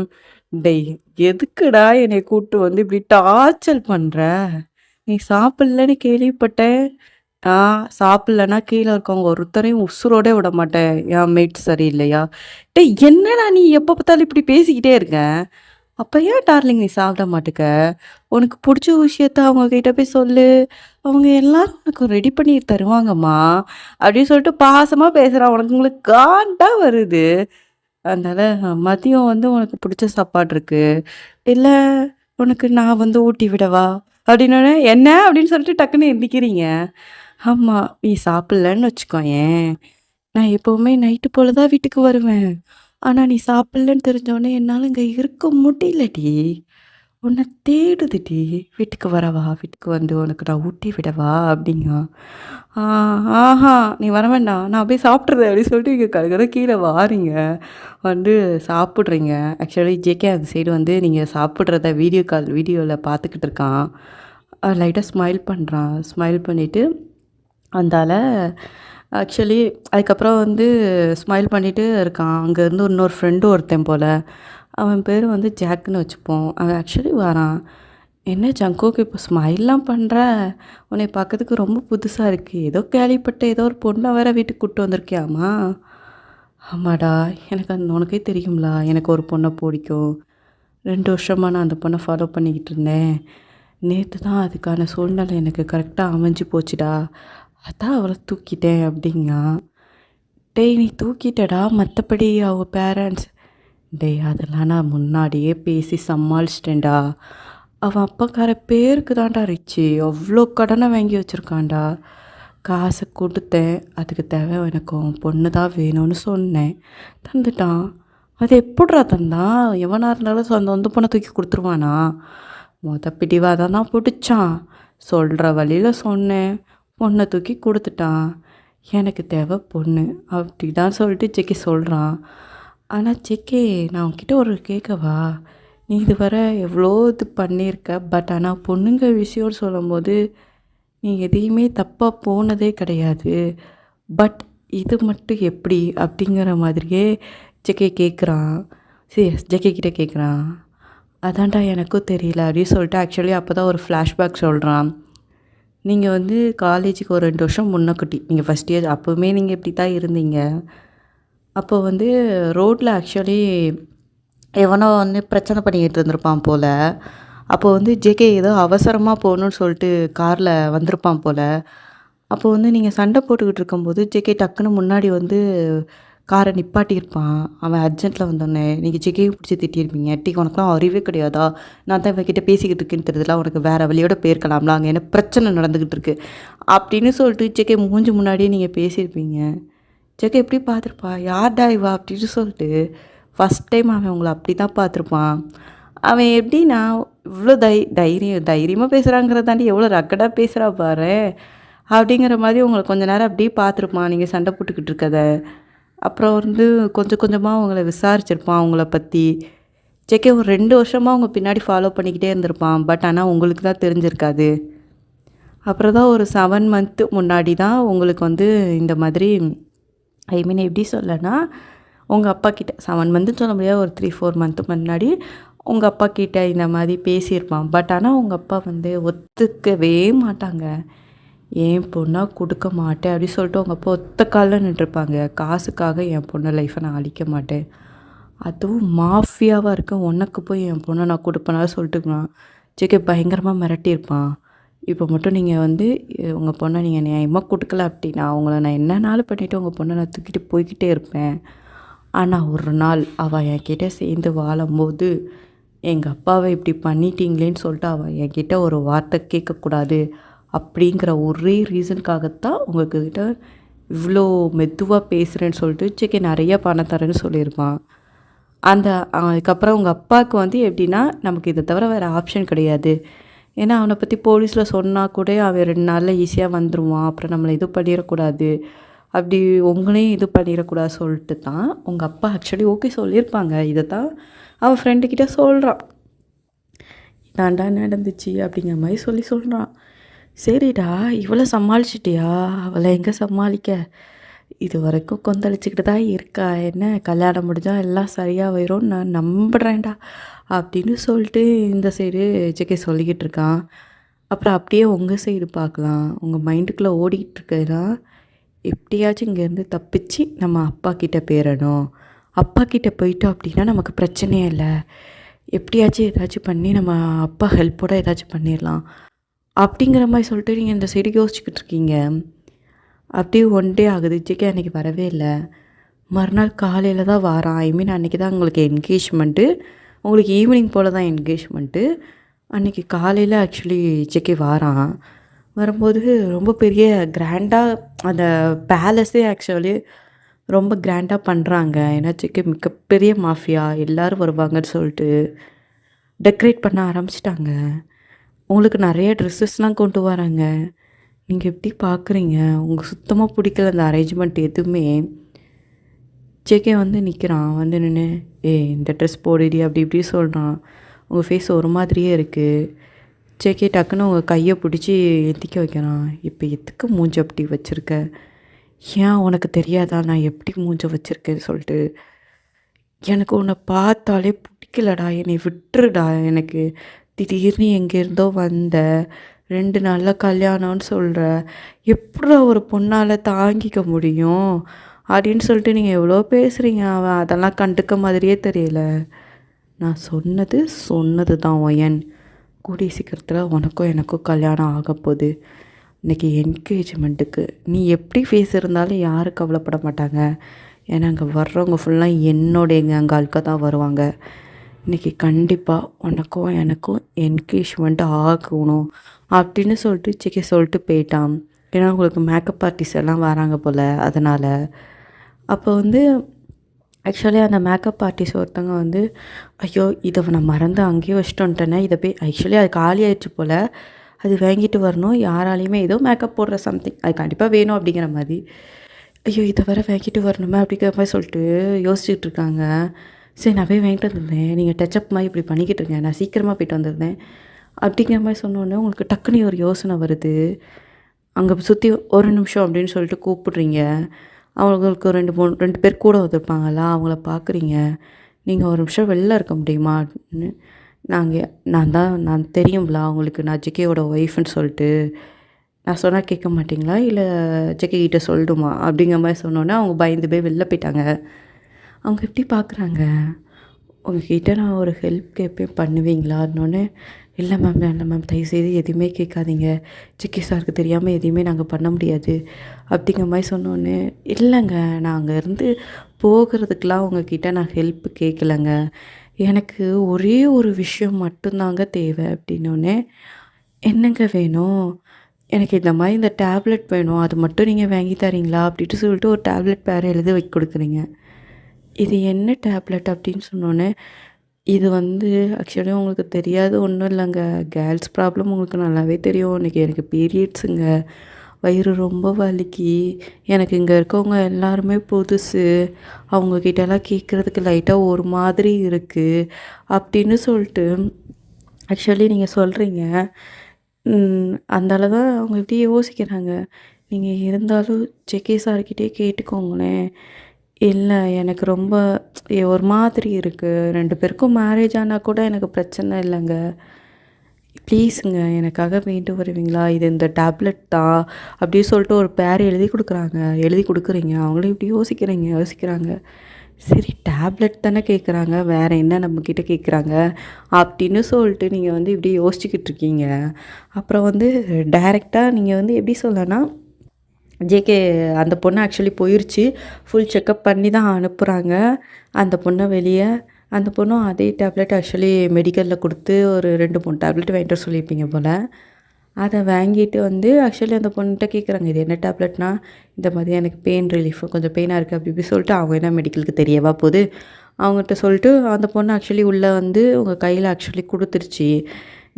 "டேய் எதுக்குடா என்னைய கூட்டு வந்து இப்படி டார்ச்சர் பண்ற? நீ சாப்பிடலன்னு கேள்விப்பட்டேன். சாப்பிடலன்னா கீழ இருக்கவங்க ஒருத்தரையும் உசுரோட விட மாட்டேன். என் மேட் சரியில்லையா?" "டேய் என்னடா நீ எப்ப பார்த்தாலும் இப்படி பேசிக்கிட்டே இருக்க?" "அப்ப ஏன் டார்லிங் நீ சாப்பிட மாட்டுக்க? உனக்கு புடிச்ச விஷயத்த அவங்க கிட்ட போய் சொல்லு. அவங்க எல்லாரும் உனக்கு ரெடி பண்ணி தருவாங்கம்மா." அப்படின்னு சொல்லிட்டு பாசமா பேசுறான். உங்களுக்கு காண்டா வருது. அதனால மதியம் வந்து உனக்கு புடிச்ச சாப்பாடு இருக்கு. இல்ல உனக்கு நான் வந்து ஊட்டி விடவா? அப்படின்னோனே, "என்ன?" அப்படின்னு சொல்லிட்டு டக்குன்னு எந்திரிக்கிறீங்க. ஆமா. நீ சாப்பிடலன்னு வச்சுக்கோயேன், நான் எப்பவுமே நைட்டு போல தான் வீட்டுக்கு வருவேன். ஆனா நீ சாப்பிடலன்னு தெரிஞ்சோனே என்னால இங்க இருக்க முடியலடி. உன்ன தேடுதுடி. வீட்டுக்கு வரவா? வீட்டுக்கு வந்து உனக்கு நான் ஊட்டி விடவா? அப்படிங்கான். ஆ ஆஹா நீ வர வேண்டாம். நான் போய் சாப்பிட்டுறேன் அப்படின்னு சொல்லிட்டு நீங்க கட கீழ வாரீங்க. வந்து சாப்பிடுறீங்க. ஆக்சுவலி ஜேகே அந்த சைடு வந்து நீங்க சாப்பிடுறத வீடியோல பார்த்துக்கிட்டு இருக்கான். லைட்டா ஸ்மைல் பண்றான். ஸ்மைல் பண்ணிட்டு அந்தால ஆக்சுவலி அதுக்கப்புறம் வந்து ஸ்மைல் பண்ணிட்டு இருக்கான். அங்கேருந்து இன்னொரு ஃப்ரெண்டு ஒருத்தன் போல. அவன் பேரு வந்து ஜாக்குன்னு வச்சுப்போம். அவன் ஆக்சுவலி வரான். "என்ன ஜங்குக்கு இப்போ ஸ்மைல்லாம் பண்ற? உன்னைய பார்க்கறதுக்கு ரொம்ப புதுசா இருக்கு. ஏதோ கேள்விப்பட்டேன். ஏதோ ஒரு பொண்ண வேற வீட்டுக்கு கூட்டு வந்திருக்கியாமா?" "ஆமாடா. எனக்கு உனக்கே தெரியும்ல. எனக்கு ஒரு பொண்ண புடிக்கும். 2 வருஷமா நான் அந்த பொண்ண ஃபாலோ பண்ணிக்கிட்டு இருந்தேன். நேத்து தான் அதுக்கான சூழ்நிலை எனக்கு கரெக்ட்டா அமைஞ்சு போச்சுடா. அதான் அவள தூக்கிட்டேன்" அப்படிங்கான். "டேய் நீ தூக்கிட்டடா. மத்தபடி அவ பேரண்ட்ஸ்" "டேய் அதெல்லாம் நான் முன்னாடியே பேசி சமாளிச்சிட்டேன்டா. அவன் அப்பக்கார பேருக்கு தான்டா ரிச்சு. அவ்ளோ கடன வாங்கி வச்சிருக்கான்டா. காசு குடுத்தேன். அதுக்கு தேவை எனக்கு உன் பொண்ணு தான் வேணும்னு சொன்னேன். தந்துட்டான். அது எப்புட்றா தந்தான்? எவனா இருந்தாலும் அந்த சொந்த பொண்ண தூக்கி குடுத்துருவானா? பிடிவாதம் தான் புடிச்சான். சொல்ற வழியில சொன்னேன். பொண்ண தூக்கி குடுத்துட்டான். எனக்கு தேவை பொண்ணு." அப்படிதான் சொல்லிட்டு ஜெக்கி சொல்றான். ஆனா ஜெக்கி நான் உன்கிட்ட ஒரு கேட்கவா? நீ இதுவரை எவ்வளோ இது பண்ணியிருக்க. பட் ஆனா பொண்ணுங்க விஷயம்னு சொல்லும்போது, நீ எதையுமே தப்பா போனதே கிடையாது. பட் இது மட்டும் எப்படி? அப்படிங்கிற மாதிரியே ஜெக்கி கேட்குறான். ஜெக்கி கிட்ட கேட்குறான். "அதான்டா எனக்கும் தெரியல" அப்படின்னு சொல்லிட்டு ஆக்சுவலி அப்போ தான் ஒரு ஃப்ளாஷ்பேக் சொல்றான். "நீங்க வந்து காலேஜுக்கு ஒரு 2 வருஷம் முன்னக்கூட்டி. நீங்க ஃபர்ஸ்ட் இயர் அப்பவுமே நீங்க இப்படி தான் இருந்தீங்க. அப்போ வந்து ரோட்ல ஆக்சுவலி எவனோ வந்து பிரச்சனை பண்ணிக்கிட்டு இருந்திருப்பான் போல. அப்போ வந்து ஜேகே ஏதோ அவசரமா போகணும்னு சொல்லிட்டு கார்ல வந்திருப்பான் போல. அப்போ வந்து நீங்க சண்டை போட்டுக்கிட்டு இருக்கும்போது ஜேகே டக்குன்னு முன்னாடி வந்து கார நிப்பாட்டியிருப்பான். அவன் அர்ஜென்ட்ல வந்தோனே, நீங்க ஜேகேய புடிச்சு திட்டியிருப்பீங்க. "டேய் உனக்கெல்லாம் அறிவே கிடையாதா? நான் தான் இவன்கிட்ட பேசிக்கிட்டு இருக்கேன்னு தெரியுதுல. உனக்கு வேற வழியோட போயிருக்கலாம்ல. அங்க என்ன பிரச்சனை நடந்துகிட்டு இருக்கு." அப்படின்னு சொல்லிட்டு ஜேகே மூஞ்சி முன்னாடியே நீங்க பேசியிருப்பீங்க. ஜெக எப்படி பார்த்துருப்பா? "யார்டா இவ?" அப்படின்னு சொல்லிட்டு ஃபஸ்ட் டைம் அவன் உங்கள அப்படி தான் பார்த்துருப்பான். அவன் எப்படின்னா, இவ்ளோ தைரியமா பேசுறாங்கிறத தாண்டி எவ்வளோ ரக்கடா பேசுறா பாரேன்! அப்படிங்கிற மாதிரி உங்கள கொஞ்ச நேரம் அப்படியே பார்த்துருப்பான், நீங்க சண்டை போட்டுக்கிட்டு இருக்கத. அப்புறம் வந்து கொஞ்சம் கொஞ்சமா அவங்கள விசாரிச்சிருப்பான் அவங்கள பத்தி. ஜேகே ஒரு 2 வருஷமா அவங்க பின்னாடி ஃபாலோ பண்ணிக்கிட்டே இருந்திருப்பான். பட் ஆனா உங்களுக்கு தான் தெரிஞ்சிருக்காது. அப்புறம் தான் ஒரு 7 மந்த் முன்னாடி தான் உங்களுக்கு வந்து இந்த மாதிரி ஐ மீன் எப்படி சொல்லனா, உங்க அப்பாக்கிட்ட 7 மந்த்துன்னு சொல்ல முடியாது. ஒரு 3, 4 மந்த் முன்னாடி உங்க அப்பாக்கிட்ட இந்த மாதிரி பேசியிருப்பான். பட் ஆனா உங்க அப்பா வந்து ஒத்துக்கவே மாட்டாங்க. "என் பொண்ணா குடுக்க மாட்டேன்" அப்படி சொல்லிட்டு உங்க அப்பா ஒத்த கால்ல நின்றுருப்பாங்க. "காசுக்காக என் பொண்ணு லைஃப்ப நான் அழிக்க மாட்டேன். அதுவும் மாஃபியாவா இருக்க உனக்கு போய் என் பொண்ண நான் குடுப்பேனா" சொல்லிட்டுருக்கான். ஜேகே பயங்கரமா மிரட்டியிருப்பான். இப்போ மட்டும் நீங்க வந்து உங்க பொண்ண நீங்க நியாயமா குடுக்கல அப்படின்னா, உங்கள நான் என்னனாலும் பண்ணிட்டு உங்க பொண்ண நான் தூக்கிட்டு போய்க்கிட்டே இருப்பேன். ஆனா ஒரு நாள் அவ என்கிட்ட சேர்ந்து வாழும்போது, எங்க அப்பாவ இப்படி பண்ணிட்டீங்களேன்னு சொல்லிட்டு அவ என்கிட்ட ஒரு வார்த்தை கேட்கக்கூடாது. அப்படிங்கிற ஒரே ரீசனுக்காகத்தான் உங்ககிட்ட இவ்ளோ மெதுவா பேசுறேன்னு சொல்லிட்டு ஜேகே நெறைய பணம் தரேன்னு சொல்லியிருப்பான். அந்த அதுக்கப்புறம் உங்க அப்பாவுக்கு வந்து எப்படின்னா, நமக்கு இத தவிர வேற ஆப்ஷன் கிடையாது. ஏன்னா அவன பத்தி போலீஸ்ல சொன்னா கூட அவன் 2 நாள்ல ஈஸியா வந்துருவான். அப்புறம் நம்மள இது பண்ணிறக்கூடாது. அப்படி உங்களையும் இது பண்ணிறக்கூடாது சொல்லிட்டு தான், உங்க அப்பா ஆக்சுவலி ஓகே சொல்லியிருப்பாங்க. இத தான் அவன் ஃப்ரெண்டு கிட்ட சொல்றான். "இதான்டா நடந்துச்சு" அப்படிங்கிற மாரி சொல்றான். "சரிடா, இவள சமாளிச்சுட்டியா? அவள எங்க சமாளிக்க? இதுவரைக்கும் கொந்தளிச்சுக்கிட்டு தான் இருக்கா. என்ன கல்யாணம் முடிஞ்சா எல்லாம் சரியா போயிரும்னு நான் நம்புறேன்டா" அப்படின்னு சொல்லிட்டு இந்த சைடு ஜேகே சொல்லிக்கிட்டு இருக்கான். அப்புறம் அப்படியே உங்க சைடு பார்க்கலாம். உங்க மைண்டுக்குள்ள ஓடிக்கிட்டு இருக்கிறதுலாம், எப்படியாச்சும் இங்கேருந்து தப்பிச்சு நம்ம அப்பா கிட்ட போயிறணும். அப்பா கிட்ட போயிட்டோம் அப்படின்னா நமக்கு பிரச்சனையே இல்ல. எப்படியாச்சும் ஏதாச்சும் பண்ணி நம்ம அப்பா ஹெல்ப்போட ஏதாச்சும் பண்ணிடலாம். அப்படிங்கிற மாரி சொல்லிட்டு நீங்க இந்த சைடு யோசிச்சுக்கிட்டு இருக்கீங்க. அப்படியே 1 டே ஆகுது. ஜேகே அன்னைக்கு வரவே இல்ல. மறுநாள் காலையில தான் வாரான். ஐ மீன் அன்னைக்கு தான் உங்களுக்கு என்கேஜ்மெண்ட்டு. உங்களுக்கு ஈவினிங் போல தான் என்கேஜ்மெண்ட்டு. அன்னைக்கு காலையில ஆக்சுவலி ஜேகே வாரான். வரும்போது ரொம்ப பெரிய கிராண்டா அந்த பேலஸே ஆக்சுவலி ரொம்ப கிராண்டா பண்றாங்க. ஏன்னா ஜேகே மிகப்பெரிய மாஃபியா. எல்லாரும் வருவாங்கன்னு சொல்லிட்டு டெக்கரேட் பண்ண ஆரம்பிச்சுட்டாங்க. உங்களுக்கு நெறைய ட்ரெஸ்ஸஸ்லாம் கொண்டு வராங்க. நீங்க எப்படி பார்க்குறீங்க? உங்களுக்கு சுத்தமா பிடிக்கல அந்த அரேஞ்ச்மெண்ட் எதுவுமே. ஜேகே வந்து நிற்கிறான். வந்து நின்னு, "ஏய் இந்த ட்ரெஸ் போடுடி" அப்படி இப்படி சொல்றான். உங்க ஃபேஸ் ஒரு மாதிரியே இருக்கு. ஜேகே டக்குன்னு உங்க கைய பிடிச்சி எந்திக்க வைக்கிறான். "இப்ப எதுக்கு மூஞ்ச அப்படி வச்சிருக்க? ஏன் உனக்கு தெரியாதா நான் எப்படி மூஞ்ச வச்சிருக்கேன்னு சொல்லிட்டு? எனக்கு உன்ன பார்த்தாலே பிடிக்கலடா. என்னைய விட்டுருடா எனக்கு. திடீர்னு எங்கேருந்தோ வந்த. 2 நாள்ல கல்யாணம்னு சொல்ற. எப்புட்றா ஒரு பொண்ணால தாங்கிக்க முடியும்?" அப்படின்னு சொல்லிட்டு நீங்க எவ்வளோ பேசுறீங்க. அவன் அதெல்லாம் கண்டுக்க மாதிரியே தெரியல. நான் சொன்னது சொன்னது தான் ஒயன். கூடிய சீக்கிரத்துல உனக்கும் எனக்கும் கல்யாணம் ஆகப்போகுது. இன்னைக்கு என்கேஜ்மெண்ட்டுக்கு நீ எப்படி ஃபேஸ் இருந்தாலும் யாரும் கவலைப்பட மாட்டாங்க. ஏன்னா அங்கே வர்றவங்க ஃபுல்லாக என்னோடைய எங்கள் ஆட்கள் தான் வருவாங்க. இன்னைக்கு கண்டிப்பாக உனக்கும் எனக்கும் என்கேஜ்மெண்ட் ஆகணும் அப்படின்னு சொல்லிட்டு ஜேகே சொல்லிட்டு போயிட்டான். ஏன்னா உங்களுக்கு மேக்கப் ஆர்டிஸ்ட் எல்லாம் வராங்க போல் அதனால். அப்போ வந்து ஆக்சுவலி அந்த மேக்கப் ஆர்டிஸ்ட் ஒருத்தவங்க வந்து, "ஐயோ! இத நான் மறந்து அங்கேயே வச்சுட்டு வந்துட்டேனே. இத போய்" ஆக்சுவலி அது காலி ஆயிடுச்சு போல. அது வாங்கிட்டு வரணும். யாராலையுமே ஏதோ மேக்கப் போடுற சம்திங். அது கண்டிப்பா வேணும் அப்படிங்கிற மாரி. "ஐயோ! இத வேற வாங்கிட்டு வரணுமே" அப்படிங்கிற மாரி சொல்லிட்டு யோசிச்சுட்டு இருக்காங்க. சரி நான் போய் வாங்கிட்டு வந்துருந்தேன். நீங்க டச்சப் மாரி இப்படி பண்ணிக்கிட்டு இருங்க. நான் சீக்கிரமா போயிட்டு வந்துருந்தேன். அப்படிங்கிற மாரி சொன்னோனே உங்களுக்கு டக்குனு ஒரு யோசனை வருது. அங்க சுத்தி "ஒரு நிமிஷம்" அப்படின்னு சொல்லிட்டு கூப்பிடுறீங்க. அவங்களுக்கு 2 பேர் கூட வந்திருப்பாங்கல்ல, அவங்கள பார்க்குறீங்க. "நீங்க ஒரு நிமிஷம் வெளில இருக்க முடியுமா?" அப்படின்னு. நான் தெரியும்ல அவங்களுக்கு நான் ஜிகேயோட ஒய்ஃப்ன்னு சொல்லிட்டு. நான் சொன்னா கேட்க மாட்டீங்களா? இல்ல ஜிகே கிட்ட சொல்லட்டுமா? அப்படிங்கிற மாரி சொன்னோனே, அவங்க பயந்து போய் வெளில போயிட்டாங்க. அவங்க எப்படி பார்க்குறாங்க, "உங்ககிட்ட நான் ஒரு ஹெல்ப் கேட்பேன் பண்ணுவீங்களான்னோனே?" "இல்ல மேம், இல்ல மேம். தயவுசெய்து எதுவுமே கேட்காதீங்க. ஜிகே சாருக்கு தெரியாம எதையுமே நாங்க பண்ண முடியாது." அப்படிங்கிற மாரி சொன்னோனே, "இல்லைங்க. நான் அங்கேருந்து போகிறதுக்கெலாம் உங்ககிட்ட நான் ஹெல்ப் கேட்கலங்க. எனக்கு ஒரே ஒரு விஷயம் மட்டும் தாங்க தேவை." அப்படின்னோனே, "என்னங்க வேணும்?" "எனக்கு இந்த மாரி இந்த டேப்லெட் வேணும். அது மட்டும் நீங்க வாங்கி தரீங்களா?" அப்படின்ட்டு சொல்லிட்டு ஒரு டேப்லெட் பேர எழுதி குடுக்குறீங்க. "இது என்ன டேப்லெட்?" அப்படின்னு சொன்னோனே, "இது வந்து ஆக்சுவலி உங்களுக்கு தெரியாது ஒன்றும் இல்லைங்க. கேர்ள்ஸ் ப்ராப்ளம் உங்களுக்கு நல்லாவே தெரியும். இன்னைக்கு எனக்கு பீரியட்ஸுங்க. வயிறு ரொம்ப வலிக்கு. எனக்கு இங்கே இருக்கவங்க எல்லாருமே புதுசு. அவங்கக்கிட்டலாம் கேட்குறதுக்கு லைட்டாக ஒரு மாதிரி இருக்குது அப்படின்னு சொல்லிட்டு ஆக்சுவலி நீங்கள் சொல்கிறீங்க. அந்தால தான் அவங்க இப்படி யோசிக்கிறாங்க. நீங்கள் இருந்தாலும் ஜெகே சார்கிட்டயே கேட்டுக்கோங்களேன். இல்ல எனக்கு ரொம்ப ஒரு மாதிரி இருக்குது. 2 பேருக்கும் மேரேஜ் ஆனா கூட எனக்கு பிரச்சனை இல்லைங்க. ப்ளீஸுங்க எனக்காக மீண்டு வருவீங்களா? இது இந்த டேப்லெட் தான் அப்படி சொல்லிட்டு ஒரு பேர் எழுதி கொடுக்குறாங்க. எழுதி கொடுக்குறீங்க. அவங்களும் இப்படி யோசிக்கிறாங்க. சரி டேப்லெட் தானே கேட்குறாங்க. வேறு என்ன நம்மக்கிட்ட கேட்குறாங்க? அப்படின்னு சொல்லிட்டு நீங்கள் வந்து இப்படி யோசிச்சுக்கிட்டு இருக்கீங்க. அப்புறம் வந்து டைரெக்டாக நீங்கள் வந்து எப்படி சொல்லனா, ஜேகே அந்த பொண்ணு ஆக்சுவலி போயிருச்சு. ஃபுல் செக்கப் பண்ணி தான் அனுப்புகிறாங்க அந்த பொண்ணை வெளியே. அந்த பொண்ணும் அதே டேப்லெட் ஆக்சுவலி மெடிக்கலில் கொடுத்து ஒரு 2, 3 டேப்லெட் வாங்கிட்டு வர சொல்லியிருப்பீங்க போல். அதை வாங்கிட்டு வந்து ஆக்சுவலி அந்த பொண்ணுகிட்ட கேட்குறாங்க, இது என்ன டேப்லெட்னா? இந்த மாதிரி எனக்கு பெயின் ரிலீஃப் கொஞ்சம் பெயினாக இருக்குது அப்படி இப்படி சொல்லிட்டு, அவங்க என்ன மெடிக்கலுக்கு தெரியவா போகுது? அவங்ககிட்ட சொல்லிட்டு அந்த பொண்ணு ஆக்சுவலி உள்ளே வந்து உங்கள் கையில் ஆக்சுவலி கொடுத்துருச்சு.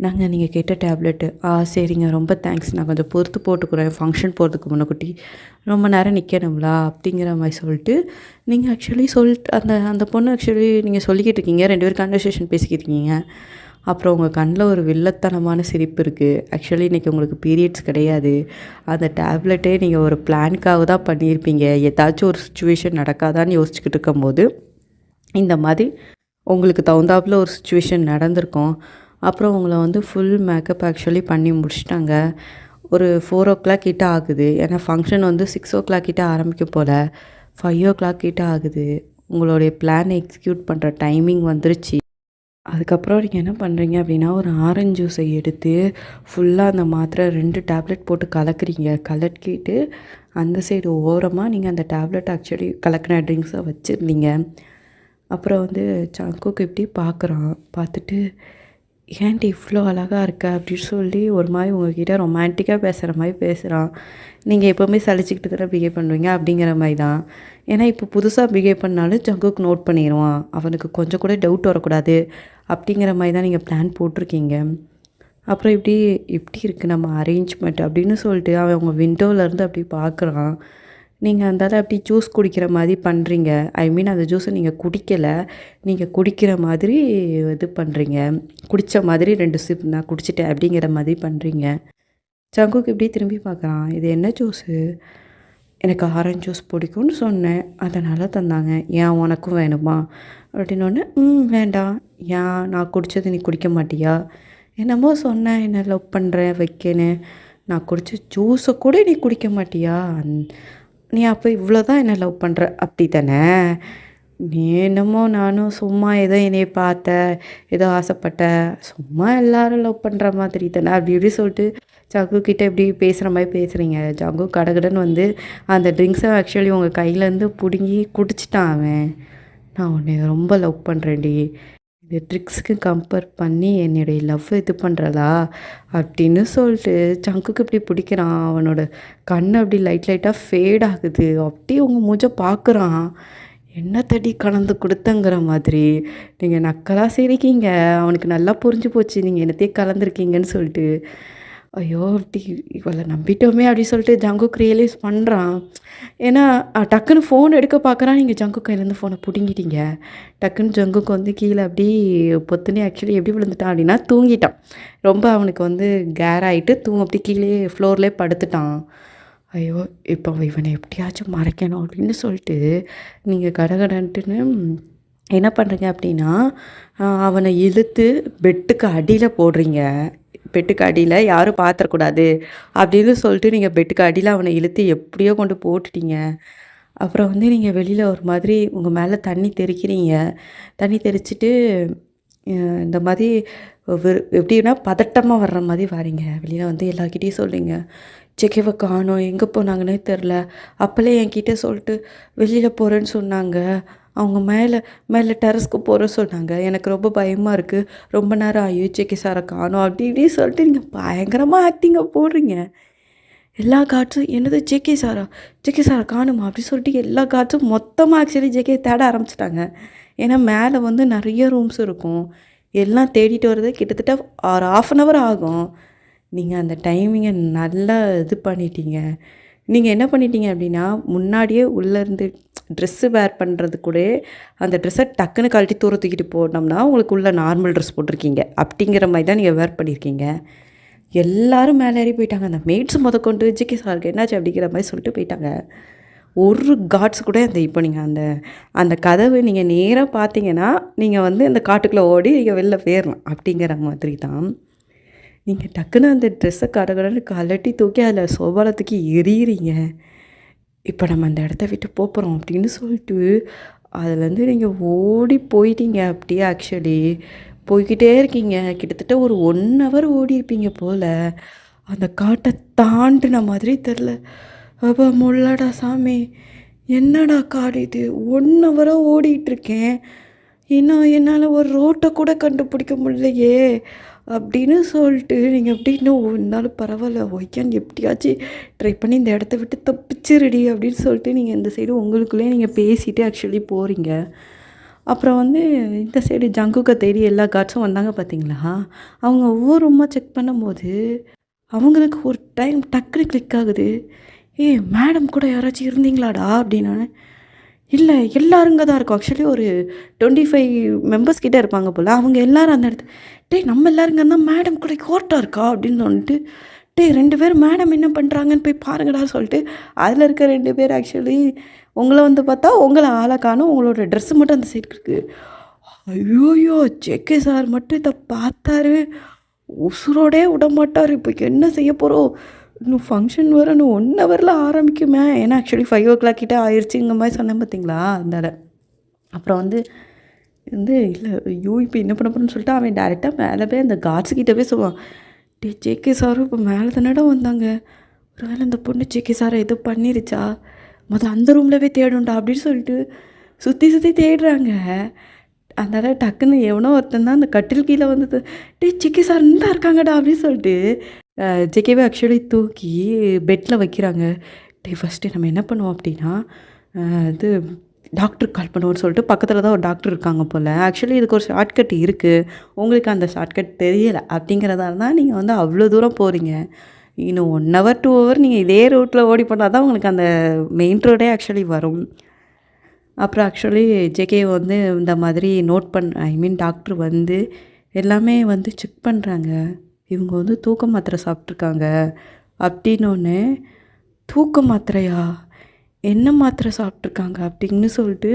நாங்கள் நீங்கள் கேட்ட டேப்லெட்டு. சரிங்க ரொம்ப தேங்க்ஸ். நான் கொஞ்சம் பொறுத்து போட்டுக்கிறேன். ஃபங்க்ஷன் போகிறதுக்கு முன்னக்கூட்டி ரொம்ப நேரம் நிற்கணுங்களா அப்படிங்கிற மாதிரி சொல்லிட்டு நீங்கள் ஆக்சுவலி சொல்லிட்டு அந்த பொண்ணு ஆக்சுவலி நீங்கள் சொல்லிக்கிட்டு இருக்கீங்க. 2 பேரும் கன்வர்சேஷன் பேசிக்கிட்டு இருக்கீங்க. அப்புறம் உங்கள் கண்ணில் ஒரு வில்லத்தனமான சிரிப்பு இருக்குது. ஆக்சுவலி இன்றைக்கி உங்களுக்கு பீரியட்ஸ் கிடையாது. அந்த டேப்லெட்டே நீங்கள் ஒரு பிளானுக்காக தான் பண்ணியிருப்பீங்க. ஏதாச்சும் ஒரு சுச்சுவேஷன் நடக்காதான்னு யோசிச்சுக்கிட்டு இருக்கும்போது இந்த மாதிரி உங்களுக்கு தகுந்தாப்புல ஒரு சுச்சுவேஷன் நடந்திருக்கும். அப்புறம் உங்களை வந்து ஃபுல் மேக்கப் ஆக்சுவலி பண்ணி முடிச்சிட்டாங்க. ஒரு 4:00 கிட்ட ஆகுது. ஏன்னா ஃபங்க்ஷன் வந்து 6:00 கிட்ட ஆரம்பிக்கும் போல். 5:00 கிட்ட ஆகுது. உங்களுடைய பிளானை எக்ஸிக்யூட் பண்ணுற டைமிங் வந்துருச்சு. அதுக்கப்புறம் நீங்கள் என்ன பண்ணுறீங்க அப்படின்னா, ஒரு ஆரஞ்சு ஜூஸை எடுத்து ஃபுல்லாக அந்த மாத்திரை 2 டேப்லெட் போட்டு கலக்குறீங்க. கலக்கிட்டு அந்த சைடு ஓரமாக நீங்கள் அந்த டேப்லெட் ஆக்சுவலி கலக்கின ட்ரிங்க்ஸை வச்சுருந்தீங்க. அப்புறம் வந்து சங்குக்கு இப்படி பார்க்குறான். பார்த்துட்டு ஏன்டி இவ்வளோ அழகா இருக்க அப்படின்னு சொல்லி ஒரு மாதிரி உங்ககிட்ட ரொமான்டிக்காக பேசுகிற மாதிரி பேசுகிறான். நீங்கள் எப்போவுமே சலிச்சுக்கிட்டு தானே பிஹேவ் பண்ணுவீங்க அப்படிங்கிற மாதிரி தான். ஏன்னா இப்போ புதுசாக பிஹேவ் பண்ணாலும் ஜங்குக்கு நோட் பண்ணிடுவான். அவனுக்கு கொஞ்சம் கூட டவுட் வரக்கூடாது அப்படிங்கிற மாதிரி தான் நீங்கள் பிளான் போட்டிருக்கீங்க. அப்புறம் இப்படி இப்படி இருக்குது நம்ம அரேஞ்ச்மெண்ட் அப்படின்னு சொல்லிட்டு அவன் உங்கள் விண்டோவிலேருந்து அப்படி பார்க்குறான். நீங்கள் அந்தால அப்படி ஜூஸ் குடிக்கிற மாதிரி பண்ணுறீங்க. ஐ மீன் அந்த ஜூஸை நீங்கள் குடிக்கலை. நீங்கள் குடிக்கிற மாதிரி இது பண்ணுறீங்க. குடித்த மாதிரி 2 சிப் நான் குடிச்சிட்டேன் அப்படிங்கிற மாதிரி பண்ணுறீங்க. சங்குக்கு இப்படி திரும்பி பார்க்குறான். இது என்ன ஜூஸு? எனக்கு ஆரஞ்சு ஜூஸ் பிடிக்கும்னு சொன்னேன். அதனால் தந்தாங்க. ஏன் உனக்கும் வேணுமா? அப்படின்னோடனே வேண்டாம். ஏன் நான் குடித்தது நீ குடிக்க மாட்டியா? என்னமோ சொன்னேன் என்ன லவ் பண்ணுறேன் வைக்கேன்னு. நான் குடித்த ஜூஸை கூட நீ குடிக்க மாட்டியா? நீ அப்போ இவ்வளோ தான் என்ன லவ் பண்ணுற அப்படி தானே? நீ என்னமோ நானும் சும்மா ஏதோ என்னைய பார்த்த, ஏதோ ஆசைப்பட்ட, சும்மா எல்லாரும் லவ் பண்ணுற மாதிரி தானே அப்படி இப்படி சொல்லிட்டு ஜங்கு கிட்டே இப்படி பேசுகிற மாதிரி பேசுகிறீங்க. ஜங்கு கடகடன்னு வந்து அந்த ட்ரிங்க்ஸை ஆக்சுவலி உங்கள் கையிலேருந்து பிடுங்கி குடிச்சிட்டான் அவன். நான் உன்னை ரொம்ப லவ் பண்ணுறேன்டி. இந்த ட்ரிக்ஸுக்கு கம்பேர் பண்ணி என்னுடைய லவ் இது பண்ணுறதா அப்படின்னு சொல்லிட்டு ஜங்குக்கு இப்படி பிடிக்கிறான். அவனோட கண் அப்படி லைட்டாக ஃபேட் ஆகுது. அப்படியே உங்கள் மூஞ்ச பார்க்குறான். என்ன தடி கலந்து கொடுத்தங்கிற மாதிரி நீங்கள் நக்கலாக சிரிக்கீங்க. அவனுக்கு நல்லா புரிஞ்சு போச்சு நீங்கள் என்னத்தையும் கலந்துருக்கீங்கன்னு சொல்லிட்டு. ஐயோ அப்படி இவளை நம்பிட்டோமே அப்படி சொல்லிட்டு ஜங்குக் ரியலைஸ் பண்ணுறான். ஏன்னா டக்குன்னு ஃபோன் எடுக்க பார்க்குறான். நீங்கள் ஜங்குக் கையிலேருந்து ஃபோனை பிடுங்கிட்டீங்க. டக்குன்னு ஜங்குக்கு வந்து கீழே அப்படி பொத்துனே ஆக்சுவலி எப்படி விழுந்துட்டான் அப்படின்னா தூங்கிட்டான். ரொம்ப அவனுக்கு வந்து கேர் ஆகிட்டு அப்படி கீழே ஃப்ளோர்லேயே படுத்துட்டான். ஐயோ இப்போ இவனை எப்படியாச்சும் மறைக்கணும் அப்படின்னு சொல்லிட்டு நீங்கள் கடகடன்ட்டுன்னு என்ன பண்ணுறீங்க அப்படின்னா, அவனை இழுத்து பெட்டுக்கு அடியில் போடுறீங்க. பெட்டுக்கு அடியில் யாரும் பார்த்துறக்கூடாது அப்படின்னு சொல்லிட்டு நீங்கள் பெட்டுக்கு அடியில் அவனை இழுத்து எப்படியோ கொண்டு போட்டுட்டீங்க. அப்புறம் வந்து நீங்கள் வெளியில் ஒரு மாதிரி உங்கள் மேலே தண்ணி தெளிக்கிறீங்க. தண்ணி தெளிச்சிட்டு இந்த மாதிரி எப்படின்னா பதட்டமாக வர்ற மாதிரி வரீங்க. வெளியில் வந்து எல்லார்கிட்டையும் சொல்கிறீங்க, ஜெகேவை காணோம், எங்கே போனாங்கன்னே தெரில. அப்போலே என்கிட்ட சொல்லிட்டு வெளியில் போகிறேன்னு சொன்னாங்க. அவங்க மேலே டெரஸ்க்கு போகிறேன்னு சொன்னாங்க. எனக்கு ரொம்ப பயமாக இருக்குது. ரொம்ப நேரம் ஐயோ ஜெகே சாரை காணோம் அப்படி இப்படின்னு சொல்லிட்டு நீங்கள் பயங்கரமாக ஆக்டிங்கை போடுறீங்க. எல்லா கார்ட்ஸும் என்னது ஜேகே சாரா காணுமா அப்படி சொல்லிட்டு எல்லா கார்ட்ஸும் மொத்தமாக ஆக்சுவலி ஜேகே தேட ஆரம்பிச்சிட்டாங்க. ஏன்னா மேலே வந்து நிறைய ரூம்ஸ் இருக்கும். எல்லாம் தேடிட்டு வர்றது கிட்டத்தட்ட ஒரு 1/2 ஆகும். நீங்க அந்த டைமிங்க நல்லா இது பண்ணிட்டீங்க. நீங்க என்ன பண்ணிட்டீங்க அப்டின்னா, முன்னாடியே உள்ளேருந்து ட்ரெஸ்ஸு வேர் பண்றது கூடயே, அந்த ட்ரெஸ்ஸ டக்குன்னு கழட்டி தூர தூக்கிட்டு போனோம்னா, உங்களுக்கு உள்ள நார்மல் ட்ரெஸ் போட்டிருக்கீங்க. அப்டிங்கிற மாரி தான் நீங்க வேர் பண்ணியிருக்கீங்க. எல்லாரும் மேல ஏறி போயிட்டாங்க. அந்த மெய்ட்ஸ் மொதற்கொண்டு "ஜிகே சாருக்கு என்னாச்சு?" அப்படிங்கிற மாரி சொல்லிட்டு போயிட்டாங்க. ஒரு காட்ஸ் கூட அந்த இப்போ நீங்க அந்த அந்த கதவு நீங்க நேரா பார்த்தீங்கன்னா, நீங்க வந்து அந்த காட்டுக்குள்ள ஓடி நீங்க வெளில போயிரலாம். அப்படிங்கிற மாதிரி தான். நீங்க டக்குனு அந்த ட்ரெஸ்ஸ கடகடன்னு கழட்டி தூக்கி அதில சோபால தூக்கி எறியிறீங்க. இப்ப நம்ம அந்த இடத்த விட்டு போப்போறோம் அப்படின்னு சொல்லிட்டு, அதுலேருந்து நீங்க ஓடி போயிட்டீங்க அப்படியே ஆக்சுவலி. போய்க்கிட்டே இருக்கீங்க. கிட்டத்தட்ட ஒரு 1 ஹவர் ஓடியிருப்பீங்க போல. அந்த காட்ட தாண்டுன மாதிரி தெரில. அப்பா முள்ளடா சாமி! என்னடா காடு இது? 1 ஹவரா ஓடிட்டுருக்கேன். இன்னும் என்னால ஒரு ரோட்ட கூட கண்டுபிடிக்க முடியலையே! அப்படின்னு சொல்லிட்டு நீங்க எப்படி இன்னும் இருந்தாலும் பரவாயில்ல ஒய்யான்னு எப்படியாச்சும் ட்ரை பண்ணி இந்த இடத்த விட்டு தப்பிச்சிருடி அப்படின்னு சொல்லிட்டு நீங்கள் இந்த சைடு உங்களுக்குள்ளேயே நீங்கள் பேசிட்டு ஆக்சுவலி போகிறீங்க. அப்புறம் வந்து இந்த சைடு ஜங்குக்க தேடி எல்லா கார்ட்ஸும் வந்தாங்க பார்த்தீங்களா? அவங்க ஒவ்வொரு ரூமா செக் பண்ணும்போது, அவங்களுக்கு ஒரு டைம் டக்குனு கிளிக் ஆகுது. "ஏய் மேடம் கூட யாராச்சும் இருந்தீங்களாடா?" அப்படின்னோனே, "இல்ல எல்லாரும் இங்க தான் இருக்கோம்." ஆக்சுவலி ஒரு 25 மெம்பர்ஸ் கிட்ட இருப்பாங்க போல. அவங்க எல்லாரும் அந்த இடத்து "டேய் நம்ம எல்லாரும் இங்க இருந்தா மேடம் கூட கோர்ட்டா இருக்கா?" அப்படின்னு சொல்லிட்டு, "டேய் 2 பேர் மேடம் என்ன பண்ணுறாங்கன்னு போய் பாருங்கடா" சொல்லிட்டு, அதில இருக்க 2 பேர் ஆக்சுவலி உங்கள வந்து பார்த்தா, உங்கள ஆள காணோம். உங்களோட ட்ரெஸ்ஸு மட்டும் அந்த சைடு இருக்கு. ஐய்யய்யோ! ஜேகே சார் மட்டும் இத பார்த்தாரு. உசுரோடே விடமாட்டாரு. இப்ப என்ன செய்ய போறோம்? இன்னும் ஃபங்ஷன் வேற இன்னும் 1 ஹவர்ல ஆரம்பிக்குமே. ஏன்னா ஆக்சுவலி 5:00 கிட்ட ஆயிருச்சுங்க மாரி சொன்னேன் பார்த்தீங்களா? அதனால. அப்புறம் வந்து இல்ல ஐயோ! இப்ப என்ன பண்ண போறோம்ன்னு சொல்லிட்டு அவன் டைரக்ட்டா மேல போய் அந்த கார்ட்ஸ் கிட்ட போய் சொல்லுவான். டேய் ஜேகே சாரும் இப்ப மேல தானடா வந்தாங்க. ஒரு வேளை இந்த பொண்ணு ஜேகே சார எதுவும் பண்ணிருச்சா? அந்த ரூம்ல போய் தேடும்டா அப்படின்னு சொல்லிட்டு சுத்தி சுத்தி தேடுறாங்க. அதனால டக்குன்னு எவனோ ஒருத்தன் தான் அந்த கட்டில் கீழ வந்து "டேய் ஜேகே சார் இந்தா இருக்காங்கடா" அப்படின்னு சொல்லிட்டு ஜேகேவ ஆக்சுவலி தூக்கி பெட்ல வைக்கிறாங்க. டேய் ஃபர்ஸ்ட்டு நம்ம என்ன பண்ணுவோம் அப்படின்னா, இது டாக்டருக்கு கால் பண்ணுவோம்னு சொல்லிட்டு பக்கத்துல தான் ஒரு டாக்டர் இருக்காங்க போல. ஆக்சுவலி இதுக்கு ஒரு ஷார்ட்கட் இருக்கு. உங்களுக்கு அந்த ஷார்ட்கட் தெரியல அப்படிங்கிறதால தான் நீங்க வந்து அவ்வளோ தூரம் போறீங்க. இன்னும் 1 ஹவர், 2 ஹவர் நீங்க இதே ரூட்ல ஓடி போனா தான் உங்களுக்கு அந்த மெயின் ரோடே ஆக்சுவலி வரும். அப்புறம் ஆக்சுவலி ஜேகே வந்து இந்த மாதிரி நோட் ஐ மீன் டாக்டர் வந்து எல்லாமே வந்து செக் பண்ணுறாங்க. இவங்க வந்து தூக்க மாத்திரை சாப்பிட்ருக்காங்க அப்படின்னோடனே, "தூக்க மாத்திரையா? என்ன மாத்திரை சாப்பிட்ருக்காங்க?" அப்படின்னு சொல்லிட்டு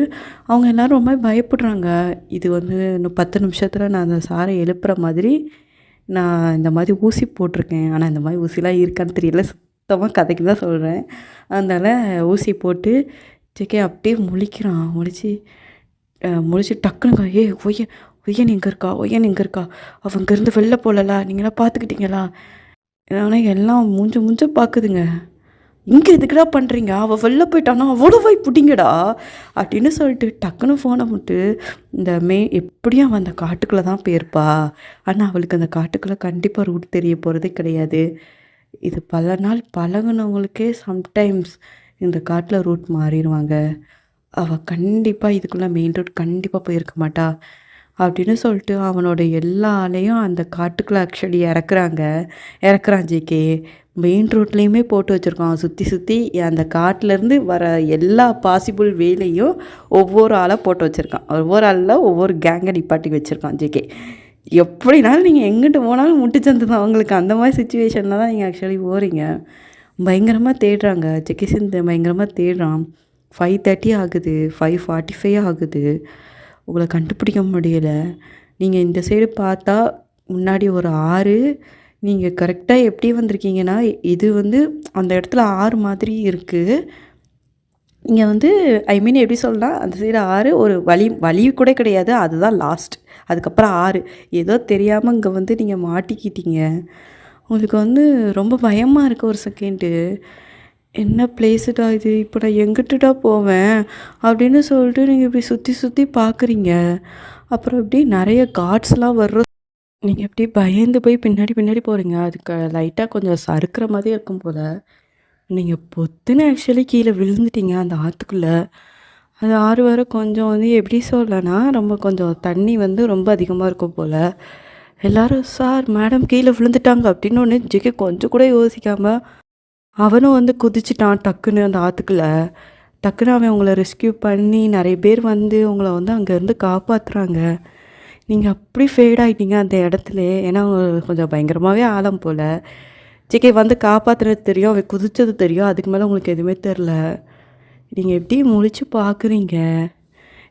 அவங்க எல்லோரும் ரொம்ப பயப்படுறாங்க. இது வந்து இன்னும் 10 நிமிஷத்தில் நான் அந்த சாரை எழுப்புற மாதிரி நான் இந்த மாதிரி ஊசி போட்டிருக்கேன். ஆனால் இந்த மாதிரி ஊசிலாம் இருக்கான்னு தெரியல. சுத்தமாக கதைக்கு தான் சொல்கிறேன். அதனால் ஊசி போட்டு ஜேகே அப்படியே முழிக்கிறான். முழிச்சு டக்குனு "ஏய் ஒய்யன் ஒய்யன் எங்கே இருக்கா? ஒய்யன் எங்கே இருக்கா? அவ இங்கேருந்து வெளில போகலலா? நீங்களாம் பார்த்துக்கிட்டீங்களா?" ஆனால் எல்லாம் மூஞ்ச மூஞ்ச பார்க்குதுங்க. "இங்கே எதுக்குடா பண்ணுறீங்க? அவள் வெளில போயிட்டானா அவளை போய் பிடிங்கடா" அப்படின்னு சொல்லிட்டு டக்குன்னு ஃபோனை போட்டு இந்த எப்படியும் அவள் அந்த காட்டுக்குள்ளே தான் போயிருப்பா. ஆனால் அவளுக்கு அந்த காட்டுக்குள்ளே கண்டிப்பாக ரூட் தெரிய போகிறதே கிடையாது. இது பல நாள் பழகுனவங்களுக்கே சம்டைம்ஸ் இந்த காட்டில் ரூட் மாறிடுவாங்க. அவள் கண்டிப்பாக இதுக்குள்ளே மெயின் ரோட் கண்டிப்பாக போயிருக்க மாட்டா அப்படின்னு சொல்லிட்டு அவனோட எல்லா ஆளையும் அந்த காட்டுக்குள்ளே ஆக்சுவலி இறக்குறான் ஜேகே. மெயின் ரோட்லேயுமே போட்டு வச்சுருக்கான். சுற்றி சுற்றி அந்த காட்டிலேருந்து வர எல்லா பாசிபிள் வேலையும் ஒவ்வொரு ஆளாக போட்டு வச்சுருக்கான். ஒவ்வொரு ஆளில் ஒவ்வொரு கேங்கை நிப்பாட்டி வச்சுருக்கான் ஜேகே. எப்படினாலும் நீங்கள் எங்கிட்டு போனாலும் முட்டுச்சந்து தான் அவங்களுக்கு. அந்த மாதிரி சுச்சுவேஷனில் தான் நீங்கள் ஆக்சுவலி போகிறீங்க. பயங்கரமாக தேடுறாங்க. ஜேகே சிந்து பயங்கரமாக தேடுறான். 5:30 ஆகுது, 5:45 ஆகுது. உங்களை கண்டுபிடிக்க முடியல. நீங்கள் இந்த சைடு பார்த்தா முன்னாடி ஒரு ஆறு. நீங்கள் கரெக்டாக எப்படி வந்திருக்கீங்கன்னா, இது வந்து அந்த இடத்துல ஆறு மாதிரி இருக்குது. இங்கே வந்து ஐ மீன் எப்படி சொல்லலாம், அந்த சைடு ஆறு ஒரு வழி கூட கிடையாது. அதுதான் லாஸ்ட். அதுக்கப்புறம் ஆறு. ஏதோ தெரியாமல் இங்கே வந்து நீங்கள் மாட்டிக்கிட்டீங்க. உங்களுக்கு வந்து ரொம்ப பயமாக இருக்குது ஒரு செகண்டு. என்ன பிளேஸுடா இது? இப்போ நான் எங்கிட்டுடா போவேன்? அப்படின்னு சொல்லிட்டு நீங்கள் இப்படி சுற்றி சுற்றி பார்க்குறீங்க. அப்புறம் இப்படி நிறைய காட்ஸ்லாம் வர்ற நீங்க அப்படியே பயந்து போய் பின்னாடி பின்னாடி போறீங்க. அதுக்கு லைட்டா கொஞ்சம் சறுக்குற மாதிரி இருக்கும் போல. நீங்க பொத்துன்னு ஆக்சுவலி கீழ விழுந்துட்டீங்க அந்த ஆத்துக்குள்ள. அது ஆறு வேற கொஞ்சம் வந்து எப்படி சொல்லலாம்னா, ரொம்ப கொஞ்சம் தண்ணி வந்து ரொம்ப அதிகமா இருக்கும் போல. எல்லாரும் சார் மேடம் கீழே விழுந்துட்டாங்க அப்படின்னு ஒன்று ஜிகே கொஞ்சம் கூட யோசிக்காம அவனும் வந்து குதிச்சிட்டான் டக்குன்னு அந்த ஆற்றுக்குள்ள. டக்குன்னு அவன் உங்களை ரெஸ்கியூ பண்ணி நிறைய பேர் வந்து உங்களை வந்து அங்கேருந்து காப்பாற்றுறாங்க. நீங்கள் அப்படி ஃபேட் ஆகிட்டீங்க அந்த இடத்துல. ஏன்னா அவங்க கொஞ்சம் பயங்கரமாகவே ஆழம் போல். ஜிகே வந்து காப்பாற்றுறது தெரியும், அவன் குதிச்சது தெரியும், அதுக்கு மேலே உங்களுக்கு எதுவுமே தெரில. நீங்கள் எப்படி முழிச்சு பார்க்குறீங்க?